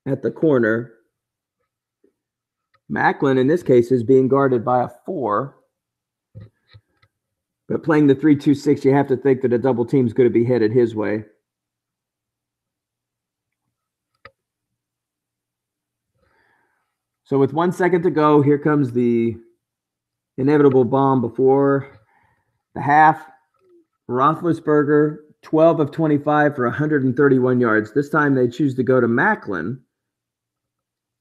at the corner. Maclin, in this case, is being guarded by a 4. But playing the 3-2-6, you have to think that a double team is going to be headed his way. So with 1 second to go, here comes the inevitable bomb before the half. Roethlisberger, 12 of 25 for 131 yards. This time they choose to go to Maclin.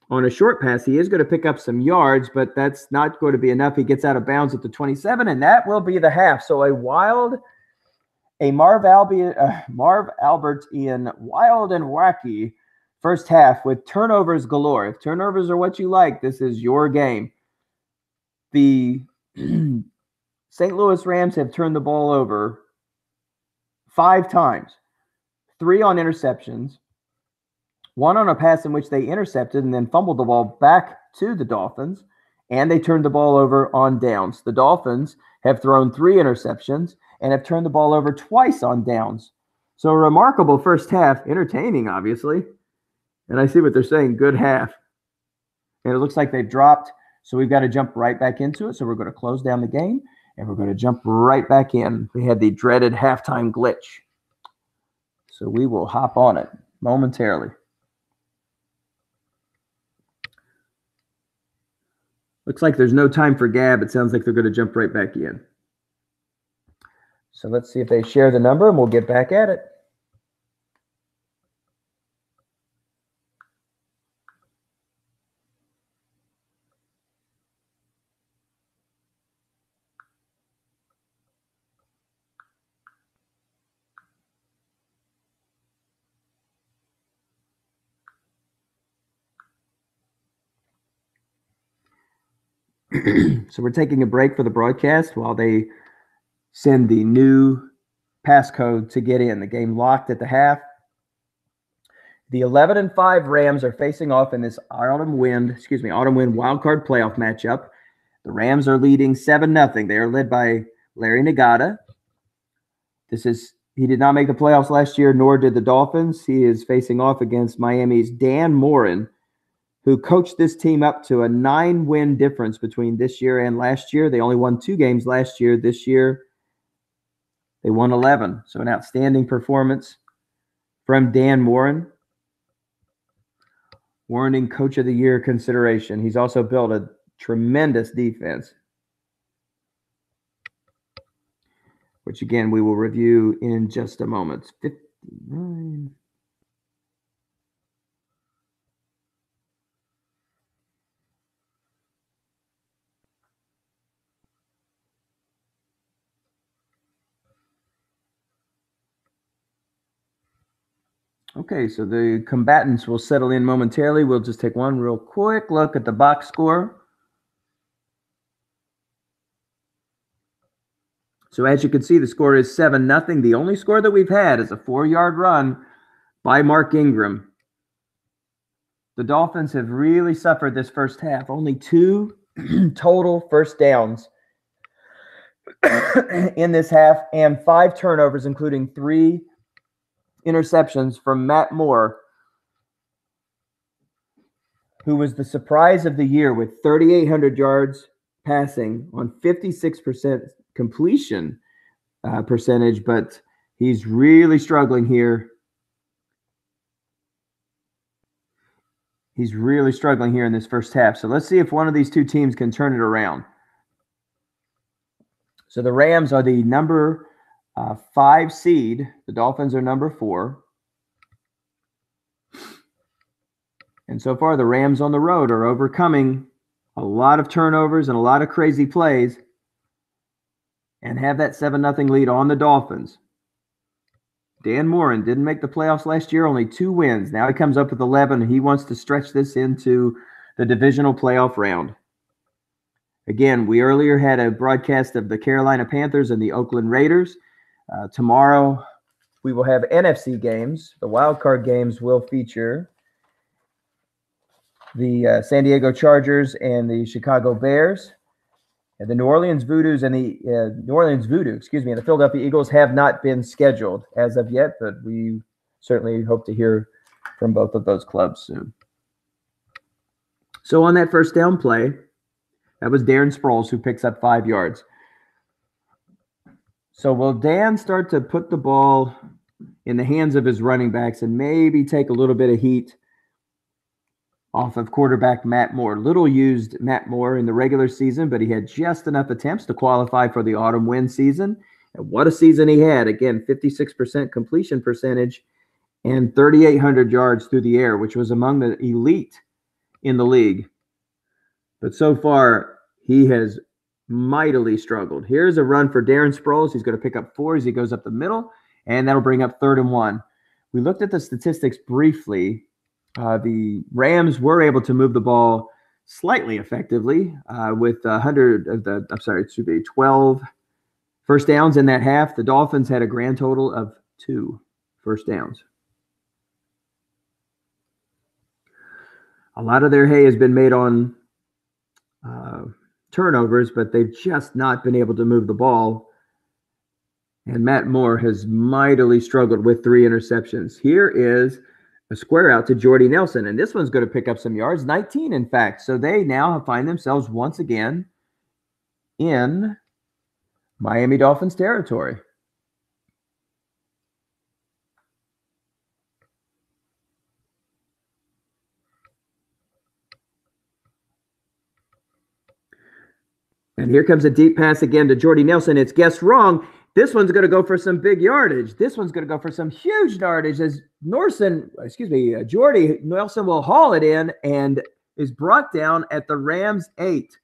On a short pass, he is going to pick up some yards, but that's not going to be enough. He gets out of bounds at the 27, and that will be the half. So Marv Albertian wild and wacky first half with turnovers galore. If turnovers are what you like, this is your game. The St. Louis Rams have turned the ball over 5 times, 3 on interceptions, 1 on a pass in which they intercepted and then fumbled the ball back to the Dolphins, and they turned the ball over on downs. The Dolphins have thrown 3 interceptions and have turned the ball over twice on downs. So a remarkable first half, entertaining, obviously. And I see what they're saying, good half. And it looks like they've dropped, so we've got to jump right back into it. So we're going to close down the game, and we're going to jump right back in. We had the dreaded halftime glitch. So we will hop on it momentarily. Looks like there's no time for Gab. It sounds like they're going to jump right back in. So let's see if they share the number, and we'll get back at it. So we're taking a break for the broadcast while they send the new passcode to get in. The game locked at the half. The 11-5 Rams are facing off in this autumn wind wild card playoff matchup. The Rams are leading 7-0. They are led by Larry Nagata. He did not make the playoffs last year, nor did the Dolphins. He is facing off against Miami's Dan Morin, who coached this team up to a 9-win difference between this year and last year. They only won 2 games last year. This year, they won 11. So an outstanding performance from Dan Morin. Warning Coach of the Year consideration. He's also built a tremendous defense, which, again, we will review in just a moment. 59. Okay, so the combatants will settle in momentarily. We'll just take one real quick look at the box score. So as you can see, the score is 7-0. The only score that we've had is a 4-yard run by Mark Ingram. The Dolphins have really suffered this first half. Only 2 total first downs in this half and 5 turnovers, including 3 interceptions from Matt Moore, who was the surprise of the year with 3,800 yards passing on 56% completion percentage, but he's really struggling here. He's really struggling here in this first half. So let's see if one of these 2 teams can turn it around. So the Rams are the number 5 seed. The Dolphins are number 4. And so far, the Rams on the road are overcoming a lot of turnovers and a lot of crazy plays and have that 7-0 lead on the Dolphins. Dan Morin didn't make the playoffs last year, only 2 wins. Now he comes up with 11. He wants to stretch this into the divisional playoff round. Again, we earlier had a broadcast of the Carolina Panthers and the Oakland Raiders. Tomorrow, we will have NFC games. The wildcard games will feature the San Diego Chargers and the Chicago Bears. And the New Orleans Voodoo and the Philadelphia Eagles have not been scheduled as of yet, but we certainly hope to hear from both of those clubs soon. So on that first down play, that was Darren Sproles who picks up 5 yards. So will Dan start to put the ball in the hands of his running backs and maybe take a little bit of heat off of quarterback Matt Moore? Little used Matt Moore in the regular season, but he had just enough attempts to qualify for the autumn win season. And what a season he had. Again, 56% completion percentage and 3,800 yards through the air, which was among the elite in the league. But so far, he has mightily struggled. Here's a run for Darren Sproles. He's going to pick up 4 as he goes up the middle, and that'll bring up 3rd and 1. We looked at the statistics briefly. The Rams were able to move the ball slightly effectively with 12 first downs in that half. The Dolphins had a grand total of 2 first downs. A lot of their hay has been made on turnovers, but they've just not been able to move the ball. And Matt Moore has mightily struggled with 3 interceptions. Here is a square out to Jordy Nelson, and this one's going to pick up some yards, 19 in fact. So they now find themselves once again in Miami Dolphins territory. And here comes a deep pass again to Jordy Nelson. It's guessed wrong. This one's going to go for some big yardage. This one's going to go for some huge yardage as Jordy Nelson will haul it in and is brought down at the Rams 8.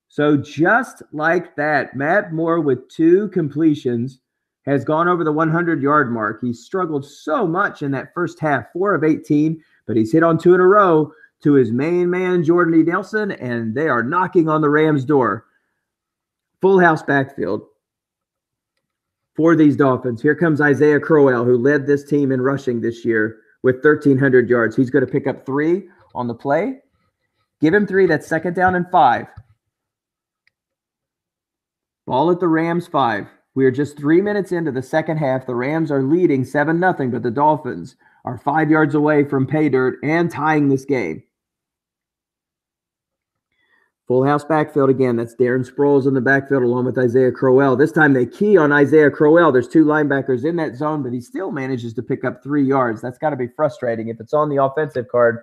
So just like that, Matt Moore with 2 completions has gone over the 100-yard mark. He struggled so much in that first half, 4 of 18, but he's hit on 2 in a row to his main man, Jordan E. Nelson, and they are knocking on the Rams' door. Full house backfield for these Dolphins. Here comes Isaiah Crowell, who led this team in rushing this year with 1,300 yards. He's going to pick up 3 on the play. Give him 3. That's 2nd down and 5. Ball at the Rams 5. We are just 3 minutes into the second half. The Rams are leading 7-0, but the Dolphins are 5 yards away from pay dirt and tying this game. Full house backfield again. That's Darren Sproles in the backfield along with Isaiah Crowell. This time they key on Isaiah Crowell. There's 2 linebackers in that zone, but he still manages to pick up 3 yards. That's got to be frustrating. If it's on the offensive card,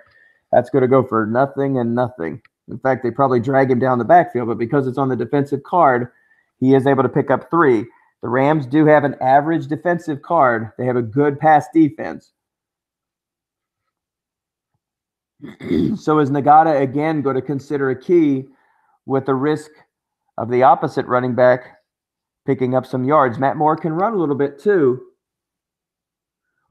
that's going to go for nothing and nothing. In fact, they probably drag him down the backfield, but because it's on the defensive card, he is able to pick up 3. The Rams do have an average defensive card. They have a good pass defense. So is Nagata again going to consider a key with the risk of the opposite running back picking up some yards? Matt Moore can run a little bit too.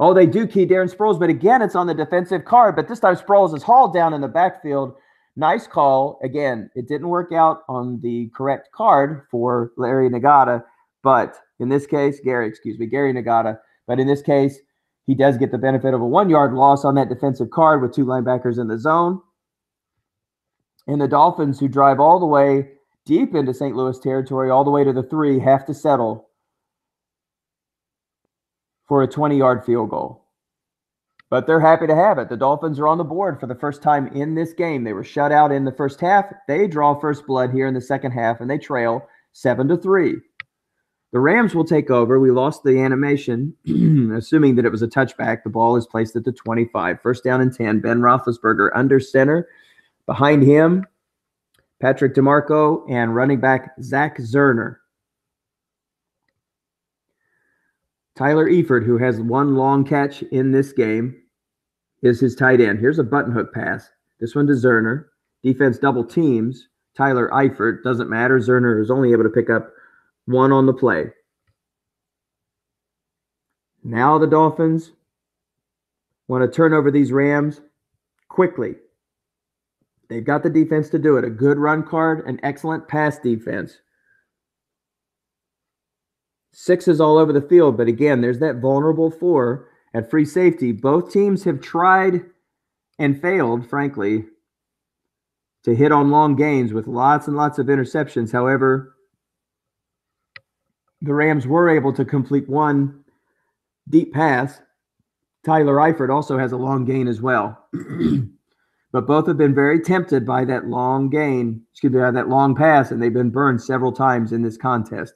Oh, they do key Darren Sproles, but again, it's on the defensive card. But this time Sproles is hauled down in the backfield. Nice call. Again, it didn't work out on the correct card for Gary Nagata. But in this case, Gary Nagata. But in this case, he does get the benefit of a 1-yard loss on that defensive card with 2 linebackers in the zone. And the Dolphins, who drive all the way deep into St. Louis territory, all the way to the 3, have to settle for a 20-yard field goal. But they're happy to have it. The Dolphins are on the board for the first time in this game. They were shut out in the first half. They draw first blood here in the second half, and they trail 7-3. The Rams will take over. We lost the animation, assuming that it was a touchback. The ball is placed at the 25. 1st down and 10. Ben Roethlisberger under center. Behind him, Patrick DeMarco and running back Zach Zerner. Tyler Eifert, who has 1 long catch in this game, is his tight end. Here's a button hook pass. This one to Zerner. Defense double teams. Tyler Eifert. Doesn't matter. Zerner is only able to pick up 1 on the play. Now the Dolphins want to turn over these Rams quickly. They've got the defense to do it. A good run card, an excellent pass defense. 6 is all over the field, but again, there's that vulnerable 4 at free safety. Both teams have tried and failed, frankly, to hit on long gains with lots and lots of interceptions. However, the Rams were able to complete 1 deep pass. Tyler Eifert also has a long gain as well. But both have been very tempted by that long gain, that long pass, and they've been burned several times in this contest.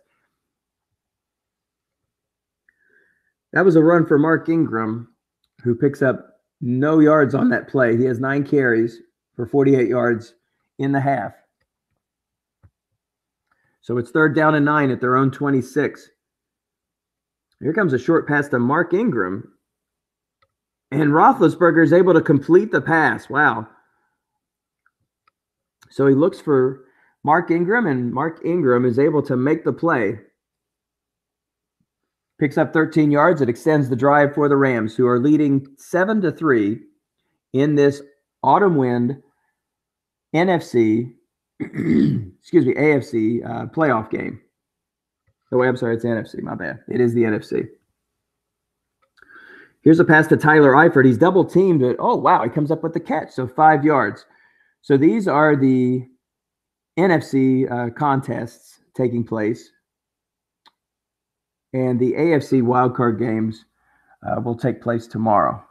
That was a run for Mark Ingram, who picks up no yards on that play. He has 9 carries for 48 yards in the half. So it's 3rd down and 9 at their own 26. Here comes a short pass to Mark Ingram. And Roethlisberger is able to complete the pass. Wow. So he looks for Mark Ingram, and Mark Ingram is able to make the play. Picks up 13 yards. It extends the drive for the Rams, who are leading 7-3 in this autumn wind AFC playoff game. Oh, I'm sorry, it's NFC. My bad. It is the NFC. Here's a pass to Tyler Eifert. He's double teamed it. Oh, wow. He comes up with the catch. So 5 yards. So these are the NFC contests taking place. And the AFC wildcard games will take place tomorrow.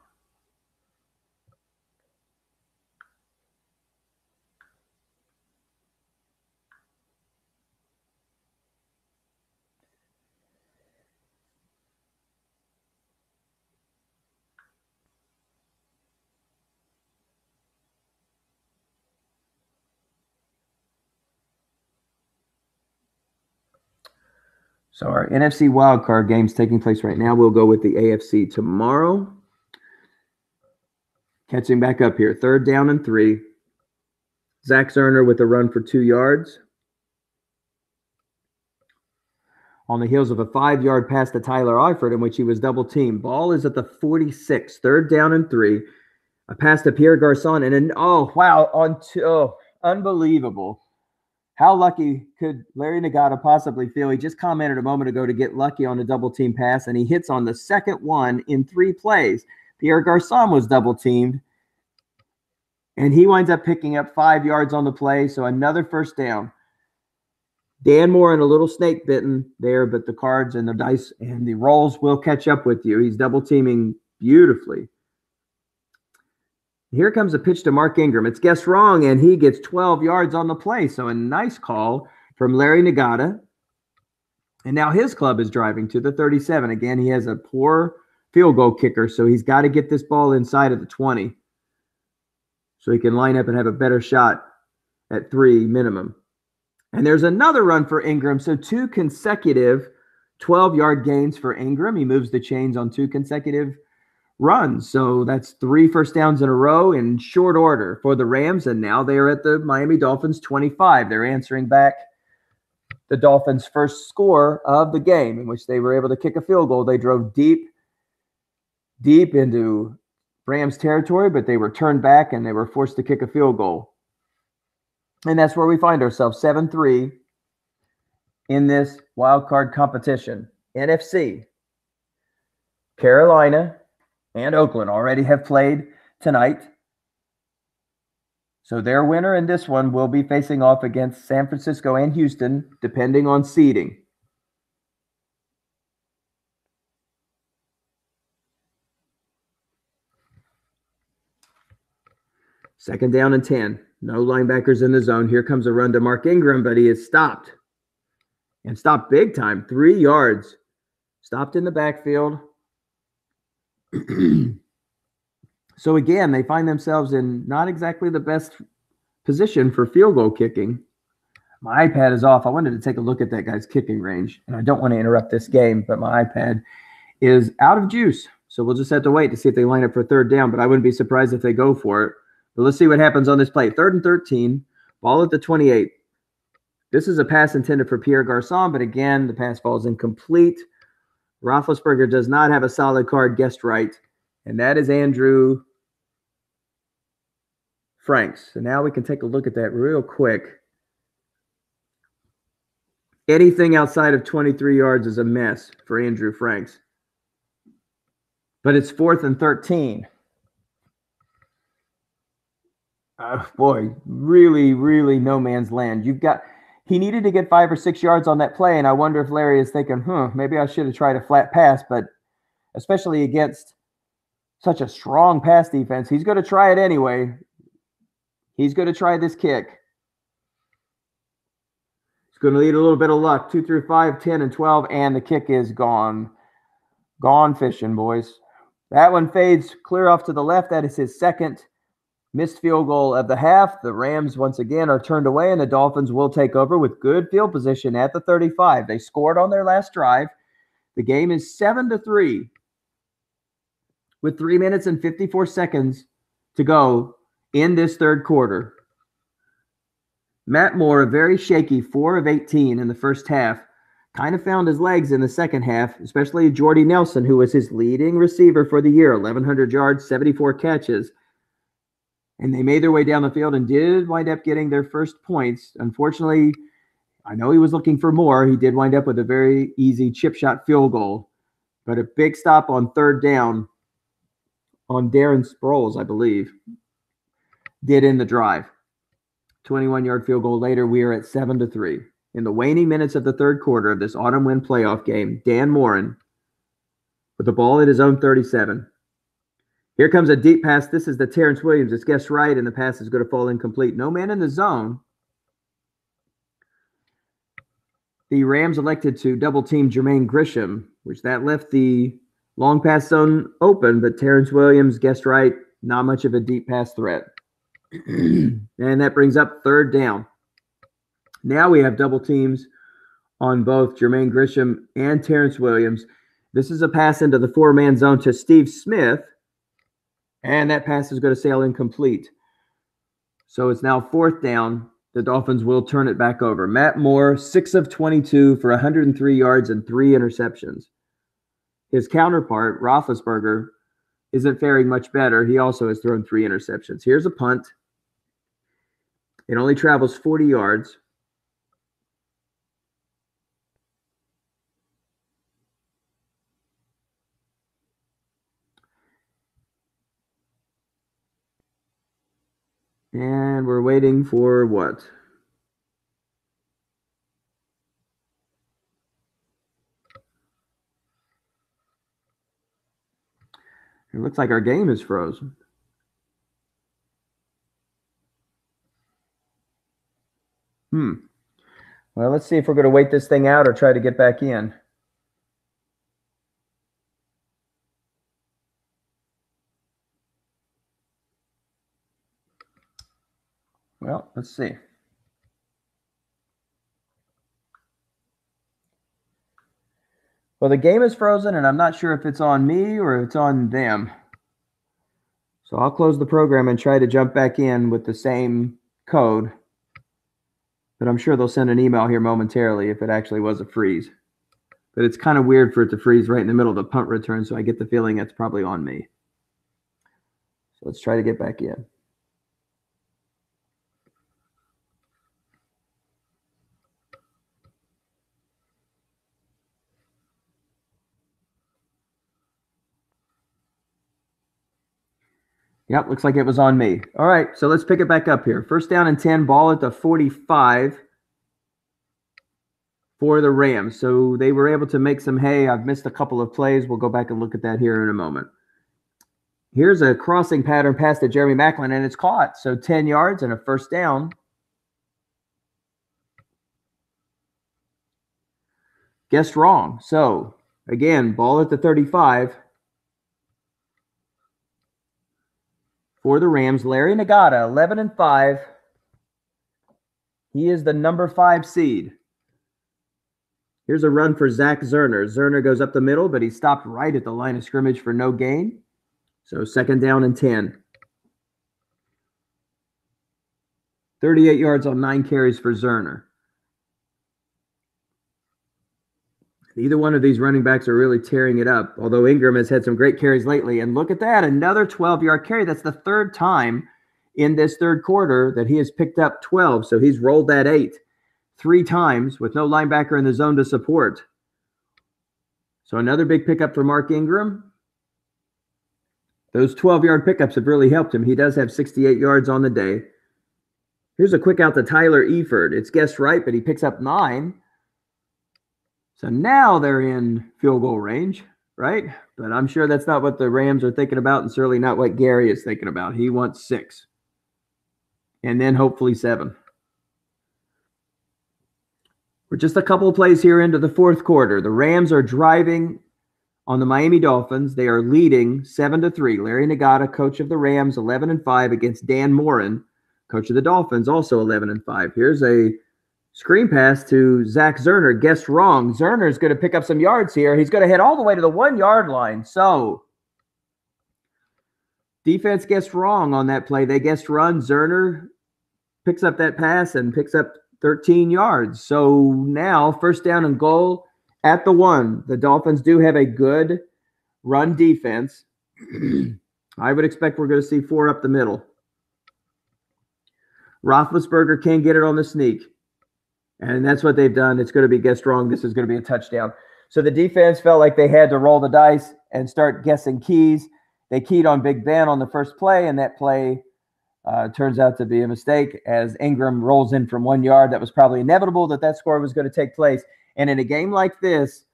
So our NFC wildcard games taking place right now. We'll go with the AFC tomorrow. Catching back up here. 3rd down and 3. Zach Zerner with a run for 2 yards. On the heels of a 5-yard pass to Tyler Eifert, in which he was double teamed. Ball is at the 46. 3rd down and 3. A pass to Pierre Garçon, and then, oh, wow, unbelievable. How lucky could Larry Nagata possibly feel? He just commented a moment ago to get lucky on a double team pass, and he hits on the second one in 3 plays. Pierre Garçon was double teamed, and he winds up picking up 5 yards on the play, so another first down. Dan Moore and a little snake bitten there, but the cards and the dice and the rolls will catch up with you. He's double teaming beautifully. Here comes a pitch to Mark Ingram. It's guessed wrong, and he gets 12 yards on the play. So a nice call from Larry Nagata. And now his club is driving to the 37. Again, he has a poor field goal kicker, so he's got to get this ball inside of the 20 so he can line up and have a better shot at 3 minimum. And there's another run for Ingram. So 2 consecutive 12-yard gains for Ingram. He moves the chains on 2 consecutive runs. So that's 3 first downs in a row in short order for the Rams. And now they are at the Miami Dolphins 25. They're answering back the Dolphins' first score of the game, in which they were able to kick a field goal. They drove deep into Rams territory, but they were turned back and they were forced to kick a field goal. And that's where we find ourselves, 7-3 in this wild card competition. NFC, Carolina and Oakland already have played tonight. So their winner in this one will be facing off against San Francisco and Houston, depending on seeding. Second down and 10. No linebackers in the zone. Here comes a run to Mark Ingram, but he is stopped. And stopped big time, 3 yards. Stopped in the backfield. So again, they find themselves in not exactly the best position for field goal kicking. My iPad is off. I wanted to take a look at that guy's kicking range, and I don't want to interrupt this game, but my iPad is out of juice. So we'll just have to wait to see if they line up for third down, but I wouldn't be surprised if they go for it. But let's see what happens on this play. 3rd and 13, ball at the 28. This is a pass intended for Pierre Garçon, but again, the pass falls incomplete. Roethlisberger does not have a solid card guessed right, and that is Andrew Franks. So now we can take a look at that real quick. Anything outside of 23 yards is a mess for Andrew Franks. But it's 4th and 13. Boy, really, really no man's land. He needed to get 5 or 6 yards on that play, and I wonder if Larry is thinking, maybe I should have tried a flat pass, but especially against such a strong pass defense, he's going to try it anyway. He's going to try this kick. He's going to need a little bit of luck. 2 through 5, 10, and 12, and the kick is gone. Gone fishing, boys. That one fades clear off to the left. That is his second missed field goal of the half. The Rams, once again, are turned away, and the Dolphins will take over with good field position at the 35. They scored on their last drive. The game is 7-3 with 3 minutes and 54 seconds to go in this third quarter. Matt Moore, a very shaky 4 of 18 in the first half, kind of found his legs in the second half, especially Jordy Nelson, who was his leading receiver for the year, 1,100 yards, 74 catches. And they made their way down the field and did wind up getting their first points. Unfortunately, I know he was looking for more. He did wind up with a very easy chip shot field goal. But a big stop on third down on Darren Sproles, I believe, did end the drive. 21-yard field goal later, we are at 7-3. In the waning minutes of the third quarter of this autumn wind playoff game, Dan Morin with the ball at his own 37. Here comes a deep pass. This is the Terrence Williams. It's guessed right, and the pass is going to fall incomplete. No man in the zone. The Rams elected to double-team Jermaine Grisham, which that left the long pass zone open, but Terrence Williams guessed right. Not much of a deep pass threat. And that brings up third down. Now we have double teams on both Jermaine Grisham and Terrence Williams. This is a pass into the 4-man zone to Steve Smith. And that pass is going to sail incomplete. So it's now 4th down. The Dolphins will turn it back over. Matt Moore, 6 of 22 for 103 yards and 3 interceptions. His counterpart, Roethlisberger, isn't faring much better. He also has thrown 3 interceptions. Here's a punt. It only travels 40 yards. And we're waiting for what? It looks like our game is frozen. Well, let's see if we're going to wait this thing out or try to get back in. Well, let's see. Well, the game is frozen, and I'm not sure if it's on me or it's on them. So I'll close the program and try to jump back in with the same code. But I'm sure they'll send an email here momentarily if it actually was a freeze. But it's kind of weird for it to freeze right in the middle of the punt return, so I get the feeling it's probably on me. So let's try to get back in. Yep, looks like it was on me. All right, so let's pick it back up here. First down and 10, ball at the 45 for the Rams. So they were able to make some hay. I've missed a couple of plays. We'll go back and look at that here in a moment. Here's a crossing pattern pass to Jeremy Maclin, and it's caught. So 10 yards and a first down. Guessed wrong. So, again, ball at the 35. For the Rams, Larry Nagata, 11-5. He is the number 5 seed. Here's a run for Zach Zerner. Zerner goes up the middle, but he stopped right at the line of scrimmage for no gain. So second down and 10. 38 yards on 9 carries for Zerner. Neither one of these running backs are really tearing it up, although Ingram has had some great carries lately. And look at that, another 12-yard carry. That's the third time in this third quarter that he has picked up 12. So he's rolled that 8 3 times with no linebacker in the zone to support. So another big pickup for Mark Ingram. Those 12-yard pickups have really helped him. He does have 68 yards on the day. Here's a quick out to Tyler Eford. It's guessed right, but he picks up 9. So now they're in field goal range, right? But I'm sure that's not what the Rams are thinking about, and certainly not what Gary is thinking about. He wants 6. And then hopefully 7. We're just a couple of plays here into the fourth quarter. The Rams are driving on the Miami Dolphins. They are leading 7-3. Larry Nagata, coach of the Rams, 11-5 against Dan Morin, coach of the Dolphins, also 11-5. Here's a screen pass to Zach Zerner. Guessed wrong. Zerner is going to pick up some yards here. He's going to head all the way to the 1-yard line. So defense guessed wrong on that play. They guessed run. Zerner picks up that pass and picks up 13 yards. So now first down and goal at the 1. The Dolphins do have a good run defense. I would expect we're going to see 4 up the middle. Roethlisberger can get it on the sneak. And that's what they've done. It's going to be guessed wrong. This is going to be a touchdown. So the defense felt like they had to roll the dice and start guessing keys. They keyed on Big Ben on the first play, and that play turns out to be a mistake as Ingram rolls in from 1 yard. That was probably inevitable that score was going to take place. And in a game like this,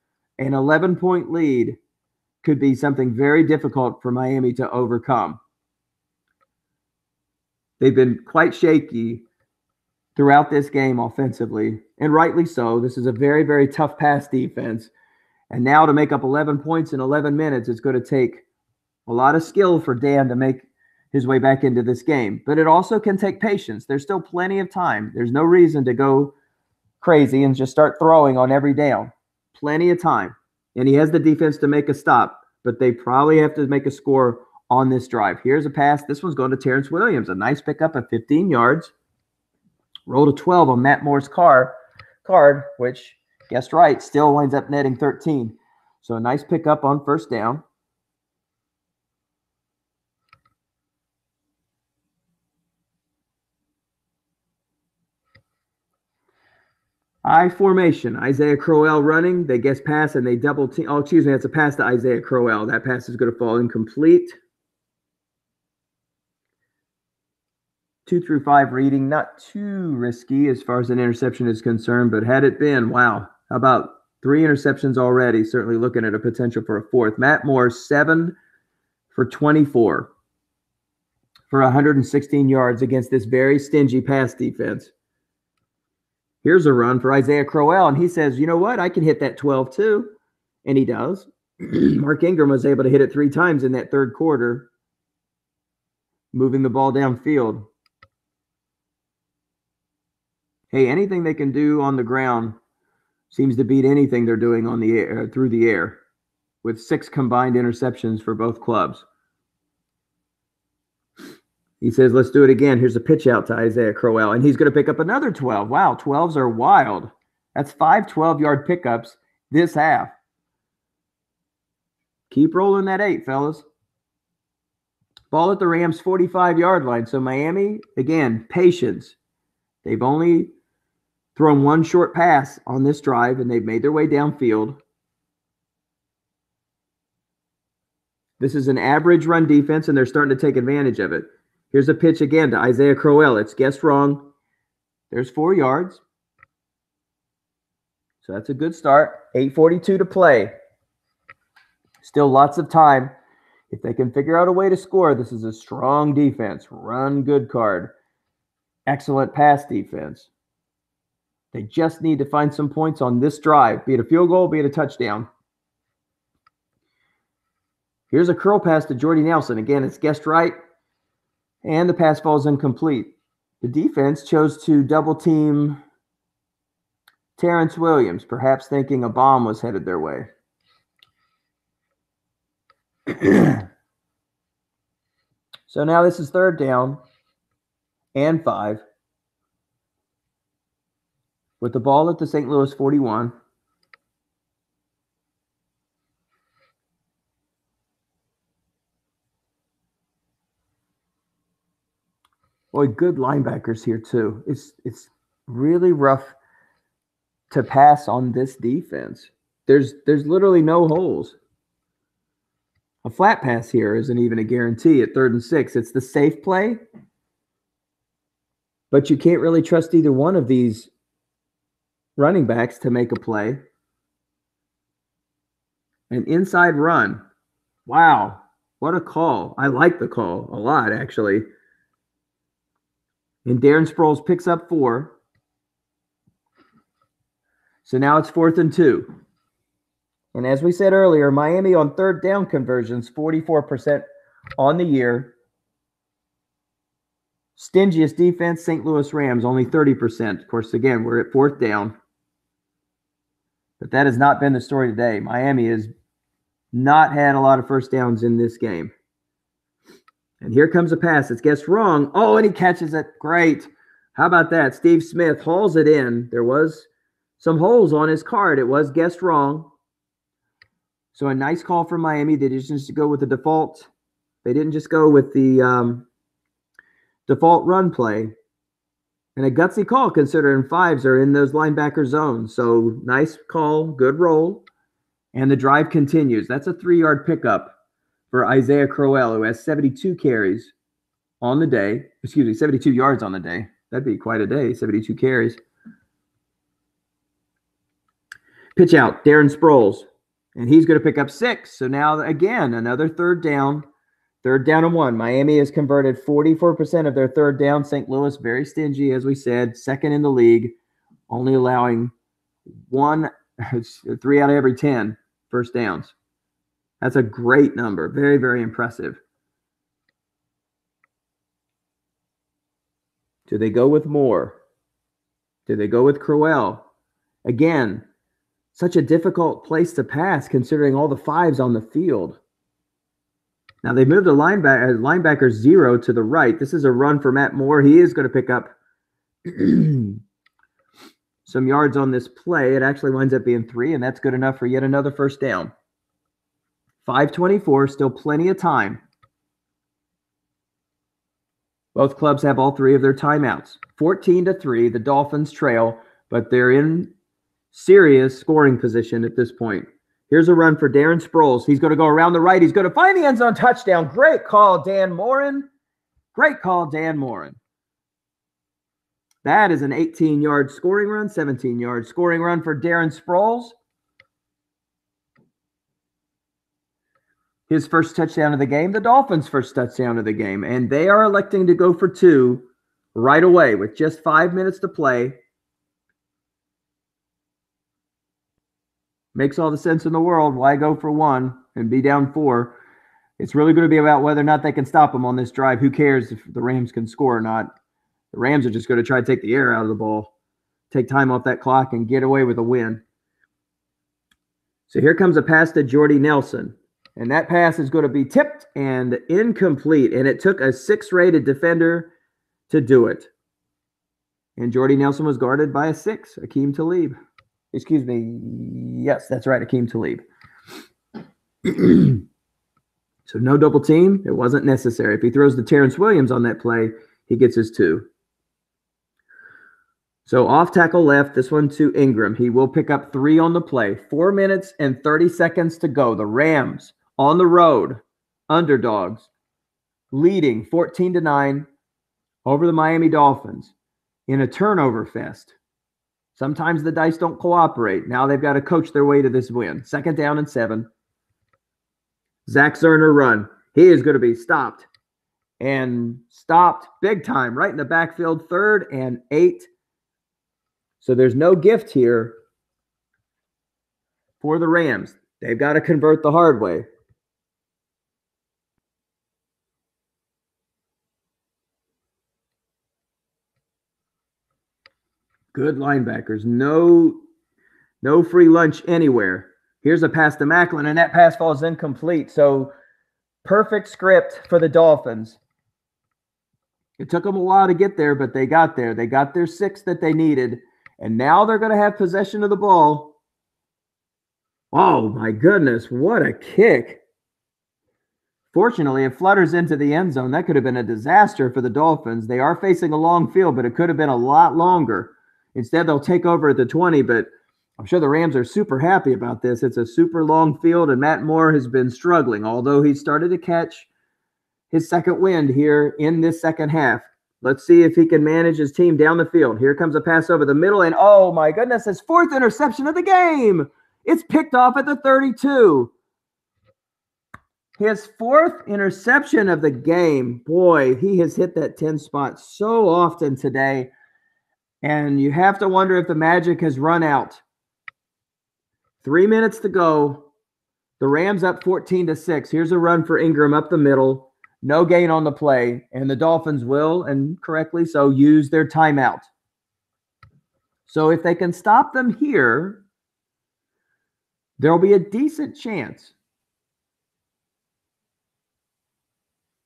an 11-point lead could be something very difficult for Miami to overcome. They've been quite shaky throughout this game offensively, and rightly so. This is a very, very tough pass defense. And now to make up 11 points in 11 minutes, it's going to take a lot of skill for Dan to make his way back into this game. But it also can take patience. There's still plenty of time. There's no reason to go crazy and just start throwing on every down. Plenty of time. And he has the defense to make a stop, but they probably have to make a score on this drive. Here's a pass. This one's going to Terrence Williams. A nice pickup of 15 yards. Rolled a 12 on Matt Moore's card, which, guessed right, still winds up netting 13. So a nice pickup on first down. I formation. Isaiah Crowell running. They guess pass and they double team. Oh, excuse me. That's a pass to Isaiah Crowell. That pass is going to fall incomplete. 2 through 5 reading. Not too risky as far as an interception is concerned, but had it been, wow. How about 3 interceptions already? Certainly looking at a potential for a 4th. Matt Moore, 7 for 24 for 116 yards against this very stingy pass defense. Here's a run for Isaiah Crowell, and he says, you know what? I can hit that 12 too. And he does. Mark Ingram was able to hit it 3 times in that 3rd quarter, moving the ball downfield. Hey, anything they can do on the ground seems to beat anything they're doing on the air, through the air, with 6 combined interceptions for both clubs. He says, let's do it again. Here's a pitch out to Isaiah Crowell, and he's going to pick up another 12. Wow, 12s are wild. That's 5 12-yard pickups this half. Keep rolling that 8, fellas. Ball at the Rams' 45-yard line. So Miami, again, patience. They've only thrown 1 short pass on this drive, and they've made their way downfield. This is an average run defense, and they're starting to take advantage of it. Here's a pitch again to Isaiah Crowell. It's guessed wrong. There's 4 yards. So that's a good start. 8:42 to play. Still lots of time. If they can figure out a way to score, this is a strong defense. Run good card. Excellent pass defense. They just need to find some points on this drive, be it a field goal, be it a touchdown. Here's a curl pass to Jordy Nelson. Again, it's guessed right, and the pass falls incomplete. The defense chose to double team Terrence Williams, perhaps thinking a bomb was headed their way. So now this is 3rd down and 5. With the ball at the St. Louis 41. Boy, good linebackers here too. It's really rough to pass on this defense. There's literally no holes. A flat pass here isn't even a guarantee at 3rd and 6. It's the safe play, but you can't really trust either one of these running backs to make a play. An inside run. Wow, what a call. I like the call a lot, actually. And Darren Sproles picks up 4. So now it's 4th and 2. And as we said earlier, Miami on 3rd down conversions, 44% on the year. Stingiest defense, St. Louis Rams, only 30%. Of course, again, we're at 4th down. But that has not been the story today. Miami has not had a lot of first downs in this game. And here comes a pass. It's guessed wrong. Oh, and he catches it. Great. How about that? Steve Smith hauls it in. There was some holes on his card. It was guessed wrong. So a nice call from Miami. They didn't just go with the default. They didn't just go with the default run play. And a gutsy call considering 5s are in those linebacker zones. So nice call, good roll. And the drive continues. That's a 3-yard pickup for Isaiah Crowell, who has 72 carries on the day. 72 yards on the day. That'd be quite a day, 72 carries. Pitch out, Darren Sproles. And he's going to pick up 6. So now, again, another 3rd down. 3rd down and 1. Miami has converted 44% of their 3rd down. St. Louis, very stingy, as we said, 2nd in the league, only allowing 3 out of every 10 first downs. That's a great number. Very, very impressive. Do they go with Moore? Do they go with Crowell? Again, such a difficult place to pass considering all the 5s on the field. Now they moved a linebacker 0 to the right. This is a run for Matt Moore. He is going to pick up some yards on this play. It actually winds up being 3, and that's good enough for yet another first down. 5:24, still plenty of time. Both clubs have all 3 of their timeouts. 14-3, the Dolphins trail, but they're in serious scoring position at this point. Here's a run for Darren Sproles. He's going to go around the right. He's going to find the end zone touchdown. Great call, Dan Morin. Great call, Dan Morin. That is an 18-yard scoring run, 17-yard scoring run for Darren Sproles. His first touchdown of the game, the Dolphins' first touchdown of the game. And they are electing to go for 2 right away with just 5 minutes to play. Makes all the sense in the world. Why go for 1 and be down 4? It's really going to be about whether or not they can stop them on this drive. Who cares if the Rams can score or not? The Rams are just going to try to take the air out of the ball, take time off that clock, and get away with a win. So here comes a pass to Jordy Nelson. And that pass is going to be tipped and incomplete. And it took a 6-rated defender to do it. And Jordy Nelson was guarded by a 6, Akeem Talib. Excuse me. Yes, that's right, Akeem Talib. So no double team. It wasn't necessary. If he throws to Terrence Williams on that play, he gets his 2. So off tackle left, this one to Ingram. He will pick up 3 on the play. 4 minutes and 30 seconds to go. The Rams on the road, underdogs, leading 14-9 over the Miami Dolphins in a turnover fest. Sometimes the dice don't cooperate. Now they've got to coach their way to this win. 2nd down and 7. Zach Zerner run. He is going to be stopped. And stopped big time. Right in the backfield. 3rd and 8. So there's no gift here for the Rams. They've got to convert the hard way. Good linebackers. No free lunch anywhere. Here's a pass to Macklin, and that pass falls incomplete. So perfect script for the Dolphins. It took them a while to get there, but they got there. They got their 6 that they needed, and now they're going to have possession of the ball. Oh, my goodness. What a kick. Fortunately, it flutters into the end zone. That could have been a disaster for the Dolphins. They are facing a long field, but it could have been a lot longer. Instead, they'll take over at the 20, but I'm sure the Rams are super happy about this. It's a super long field, and Matt Moore has been struggling, although he started to catch his second wind here in this second half. Let's see if he can manage his team down the field. Here comes a pass over the middle, and oh my goodness, his 4th interception of the game. It's picked off at the 32. His 4th interception of the game. Boy, he has hit that 10 spot so often today. And you have to wonder if the magic has run out. 3 minutes to go. The Rams up 14-6. Here's a run for Ingram up the middle. No gain on the play. And the Dolphins will, and correctly so, use their timeout. So if they can stop them here, there'll be a decent chance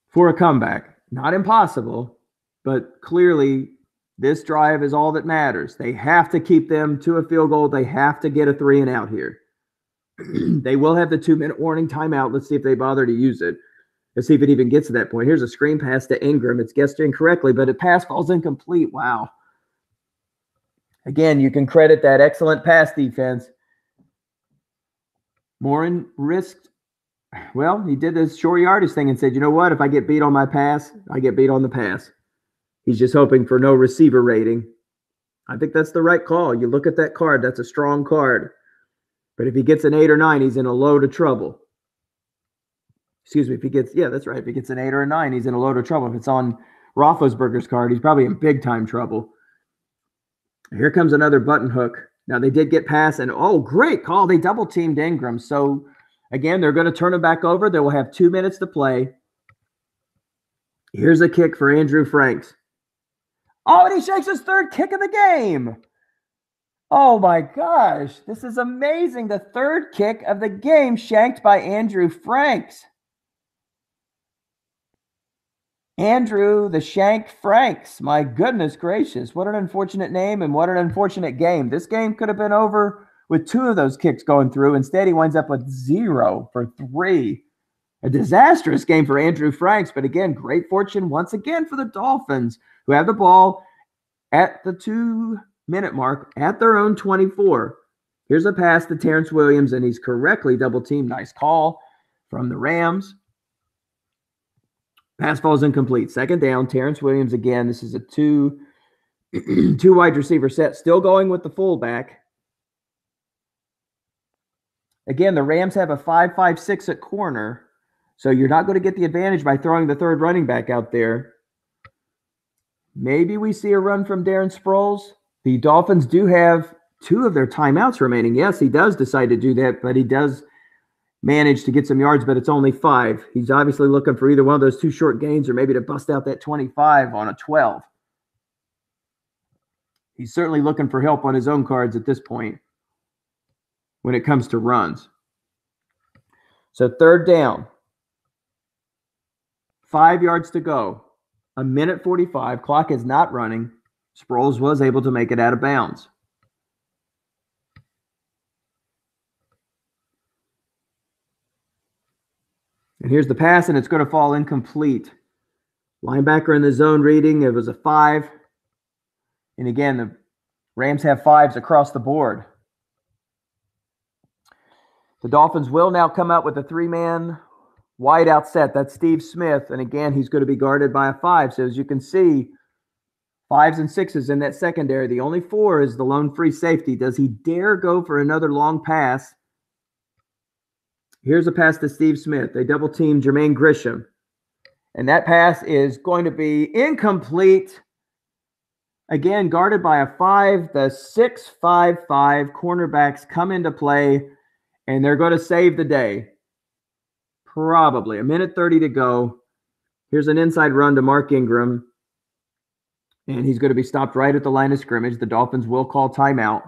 for a comeback. Not impossible, but clearly this drive is all that matters. They have to keep them to a field goal. They have to get a 3 and out here. They will have the 2-minute warning timeout. Let's see if they bother to use it. Let's see if it even gets to that point. Here's a screen pass to Ingram. It's guessed incorrectly, but a pass falls incomplete. Wow. Again, you can credit that excellent pass defense. Morin risked, well, he did this short yardage thing and said, you know what? If I get beat on my pass, I get beat on the pass. He's just hoping for no receiver rating. I think that's the right call. You look at that card, that's a strong card. But if he gets an 8 or 9, he's in a load of trouble. Excuse me, if he gets, yeah, that's right. If he gets an 8 or a 9, he's in a load of trouble. If it's on Roethlisberger's card, he's probably in big time trouble. Here comes another button hook. Now they did get past, and oh, great call. They double teamed Ingram. So again, they're going to turn him back over. They will have 2 minutes to play. Here's a kick for Andrew Franks. Oh, and he shakes his 3rd kick of the game. Oh my gosh, this is amazing. The 3rd kick of the game shanked by Andrew Franks. Andrew the Shank Franks. My goodness gracious. What an unfortunate name and what an unfortunate game. This game could have been over with 2 of those kicks going through. Instead, he winds up with 0 for 3. A disastrous game for Andrew Franks. But again, great fortune once again for the Dolphins, who have the ball at the 2-minute mark at their own 24. Here's a pass to Terrence Williams, and he's correctly double teamed. Nice call from the Rams. Pass falls incomplete. Second down, Terrence Williams again. This is a two wide receiver set. Still going with the fullback. Again, the Rams have a 5-5-6 at corner, so you're not going to get the advantage by throwing the third running back out there. Maybe we see a run from Darren Sproles. The Dolphins do have 2 of their timeouts remaining. Yes, he does decide to do that, but he does manage to get some yards, but it's only 5. He's obviously looking for either one of those 2 short gains or maybe to bust out that 25 on a 12. He's certainly looking for help on his own cards at this point when it comes to runs. So third down, 5 yards to go, 1:45. Clock is not running. Sproles was able to make it out of bounds. And here's the pass, and it's going to fall incomplete. Linebacker in the zone reading, it was a 5. And again, the Rams have 5s across the board. The Dolphins will now come out with a 3-man wide out set. That's Steve Smith. And again, he's going to be guarded by a 5. So as you can see, 5s and 6s in that secondary. The only 4 is the lone free safety. Does he dare go for another long pass? Here's a pass to Steve Smith. They double team Jermaine Grisham. And that pass is going to be incomplete. Again, guarded by a 5. The 6-5-5 cornerbacks come into play, and they're going to save the day. Probably. 1:30 to go. Here's an inside run to Mark Ingram. And he's going to be stopped right at the line of scrimmage. The Dolphins will call timeout.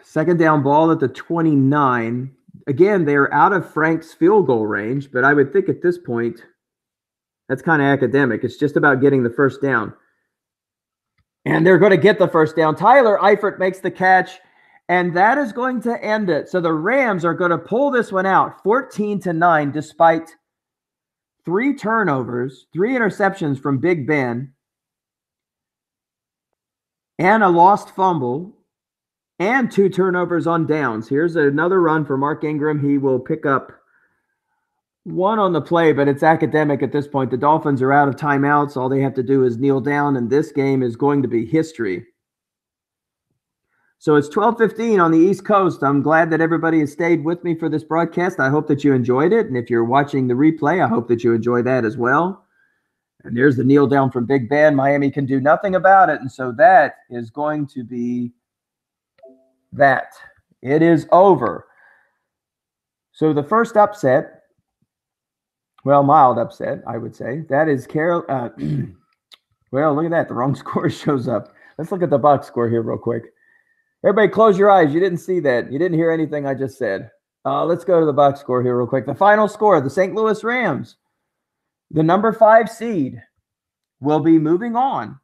Second down ball at the 29. Again, they're out of Frank's field goal range, but I would think at this point, that's kind of academic. It's just about getting the first down. And they're going to get the first down. Tyler Eifert makes the catch, and that is going to end it. So the Rams are going to pull this one out 14-9, despite 3 turnovers, 3 interceptions from Big Ben, and a lost fumble, and 2 turnovers on downs. Here's another run for Mark Ingram. He will pick up 1 on the play, but it's academic at this point. The Dolphins are out of timeouts. All they have to do is kneel down, and this game is going to be history. So it's 12:15 on the East Coast. I'm glad that everybody has stayed with me for this broadcast. I hope that you enjoyed it, and if you're watching the replay, I hope that you enjoy that as well. And there's the kneel down from Big Ben. Miami can do nothing about it, and so that is going to be that. It is over. So the first upset, well, mild upset, I would say, that is well, look at that. The wrong score shows up. Let's look at the box score here real quick. Everybody close your eyes. You didn't see that. You didn't hear anything I just said. Let's go to the box score here real quick. The final score, the St. Louis Rams, the number 5 seed, will be moving on.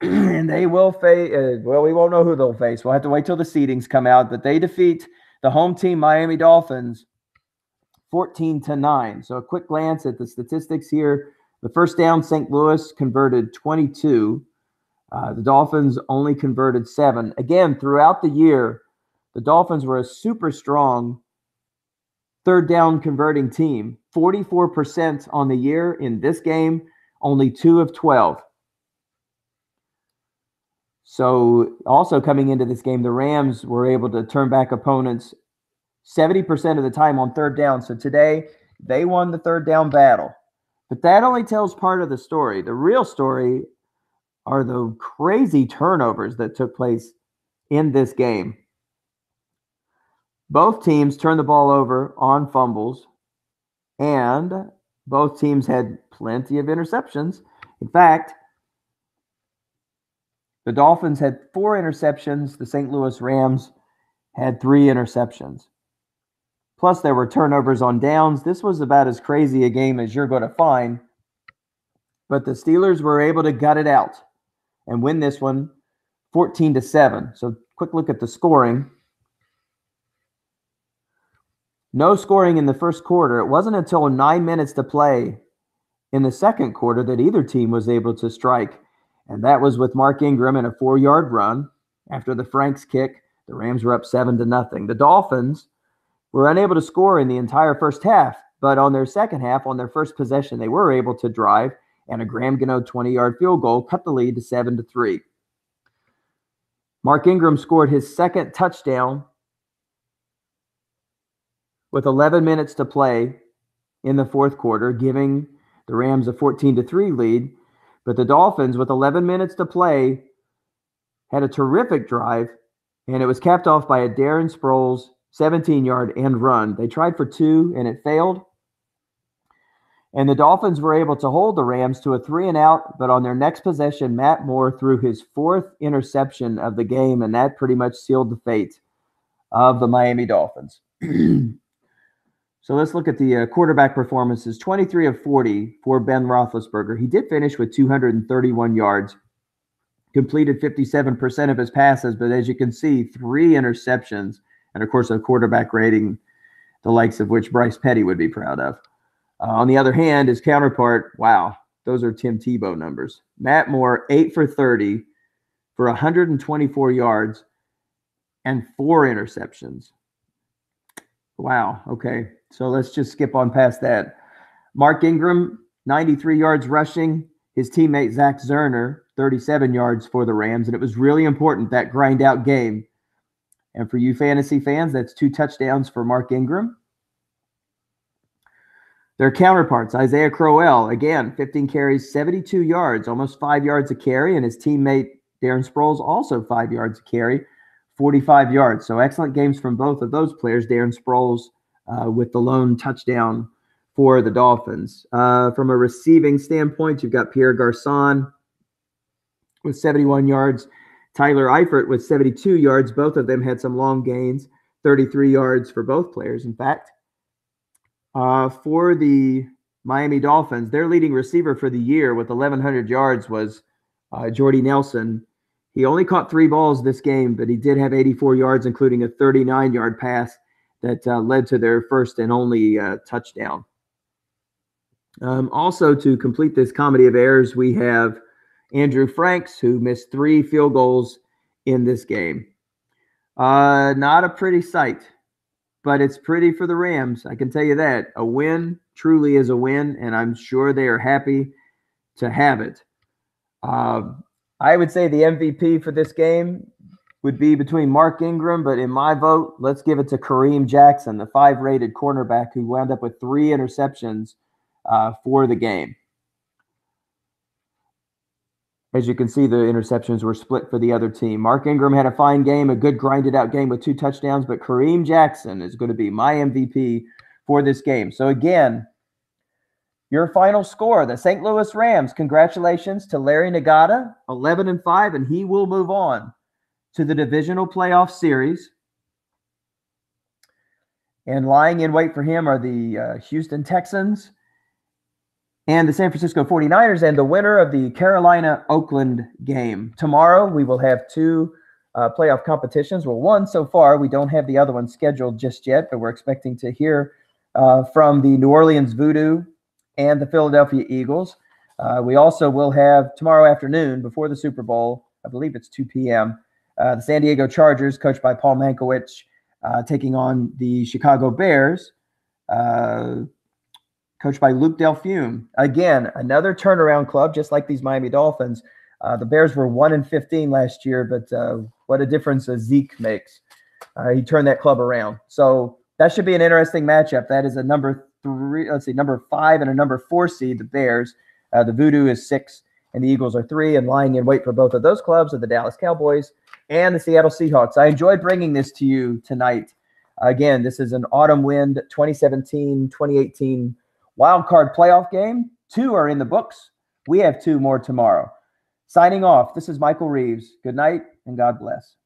And they will face, well, we won't know who they'll face. We'll have to wait till the seedings come out. But they defeat the home team, Miami Dolphins, 14-9. So a quick glance at the statistics here. The first down, St. Louis converted 22. The Dolphins only converted 7. Again, throughout the year, the Dolphins were a super strong third down converting team. 44% on the year. In this game, only 2 of 12. So also coming into this game, the Rams were able to turn back opponents 70% of the time on third down. So today, they won the third down battle. But that only tells part of the story. The real story are the crazy turnovers that took place in this game. Both teams turned the ball over on fumbles, and both teams had plenty of interceptions. In fact, the Dolphins had 4 interceptions. The St. Louis Rams had 3 interceptions. Plus, there were turnovers on downs. This was about as crazy a game as you're going to find. But the Steelers were able to gut it out and win this one 14-7. So quick look at the scoring. No scoring in the first quarter. It wasn't until 9 minutes to play in the second quarter that either team was able to strike. And that was with Mark Ingram in a 4-yard run. After the Franks kick, the Rams were up 7-0. The Dolphins were unable to score in the entire first half, but on their second half, on their first possession, they were able to drive, and a Graham Gano 20-yard field goal cut the lead to 7-3. Mark Ingram scored his second touchdown with 11 minutes to play in the fourth quarter, giving the Rams a 14-3 lead. But the Dolphins, with 11 minutes to play, had a terrific drive, and it was capped off by a Darren Sproles 17-yard end run. They tried for 2, and it failed. And the Dolphins were able to hold the Rams to a 3-and-out, but on their next possession, Matt Moore threw his 4th interception of the game, and that pretty much sealed the fate of the Miami Dolphins. So let's look at the quarterback performances. 23 of 40 for Ben Roethlisberger. He did finish with 231 yards, completed 57% of his passes, but as you can see, 3 interceptions, and of course a quarterback rating the likes of which Bryce Petty would be proud of. On the other hand, his counterpart, wow, those are Tim Tebow numbers. Matt Moore, 8 for 30 for 124 yards and 4 interceptions. Wow, okay. So let's just skip on past that. Mark Ingram, 93 yards rushing. His teammate Zach Zerner, 37 yards for the Rams. And it was really important, that grind-out game. And for you fantasy fans, that's 2 touchdowns for Mark Ingram. Their counterparts, Isaiah Crowell, again, 15 carries, 72 yards, almost 5 yards a carry. And his teammate Darren Sproles, also 5 yards a carry, 45 yards. So excellent games from both of those players. Darren Sproles with the lone touchdown for the Dolphins. From a receiving standpoint, you've got Pierre Garçon with 71 yards. Tyler Eifert with 72 yards. Both of them had some long gains, 33 yards for both players, in fact. For the Miami Dolphins, their leading receiver for the year with 1,100 yards was Jordy Nelson. He only caught 3 balls this game, but he did have 84 yards, including a 39-yard pass that led to their first and only touchdown. Also, to complete this comedy of errors, we have Andrew Franks, who missed 3 field goals in this game. Not a pretty sight, but it's pretty for the Rams. I can tell you that. A win truly is a win, and I'm sure they are happy to have it. I would say the MVP for this game would be between Mark Ingram, but in my vote, let's give it to Kareem Jackson, the 5-rated cornerback who wound up with 3 interceptions for the game. As you can see, the interceptions were split for the other team. Mark Ingram had a fine game, a good grinded-out game with 2 touchdowns, but Kareem Jackson is going to be my MVP for this game. So again, your final score, the St. Louis Rams, congratulations to Larry Nagata, 11-5, and he will move on to the divisional playoff series. And lying in wait for him are the Houston Texans and the San Francisco 49ers, and the winner of the Carolina-Oakland game. Tomorrow, we will have 2 playoff competitions. Well, 1 so far. We don't have the other one scheduled just yet, but we're expecting to hear from the New Orleans Voodoo and the Philadelphia Eagles. We also will have tomorrow afternoon, before the Super Bowl, I believe it's 2 p.m., the San Diego Chargers, coached by Paul Mankiewicz, taking on the Chicago Bears, coached by Luke Delfume. Again, another turnaround club, just like these Miami Dolphins. The Bears were 1-15 last year, but what a difference a Zeke makes. He turned that club around. So that should be an interesting matchup. That is a number 5 and a number 4 seed, the Bears. The Voodoo is 6, and the Eagles are 3, and lying in wait for both of those clubs are the Dallas Cowboys and the Seattle Seahawks. I enjoyed bringing this to you tonight. Again, this is an autumn wind 2017-2018 wild card playoff game. 2 are in the books. We have 2 more tomorrow. Signing off, this is Michael Reeves. Good night, and God bless.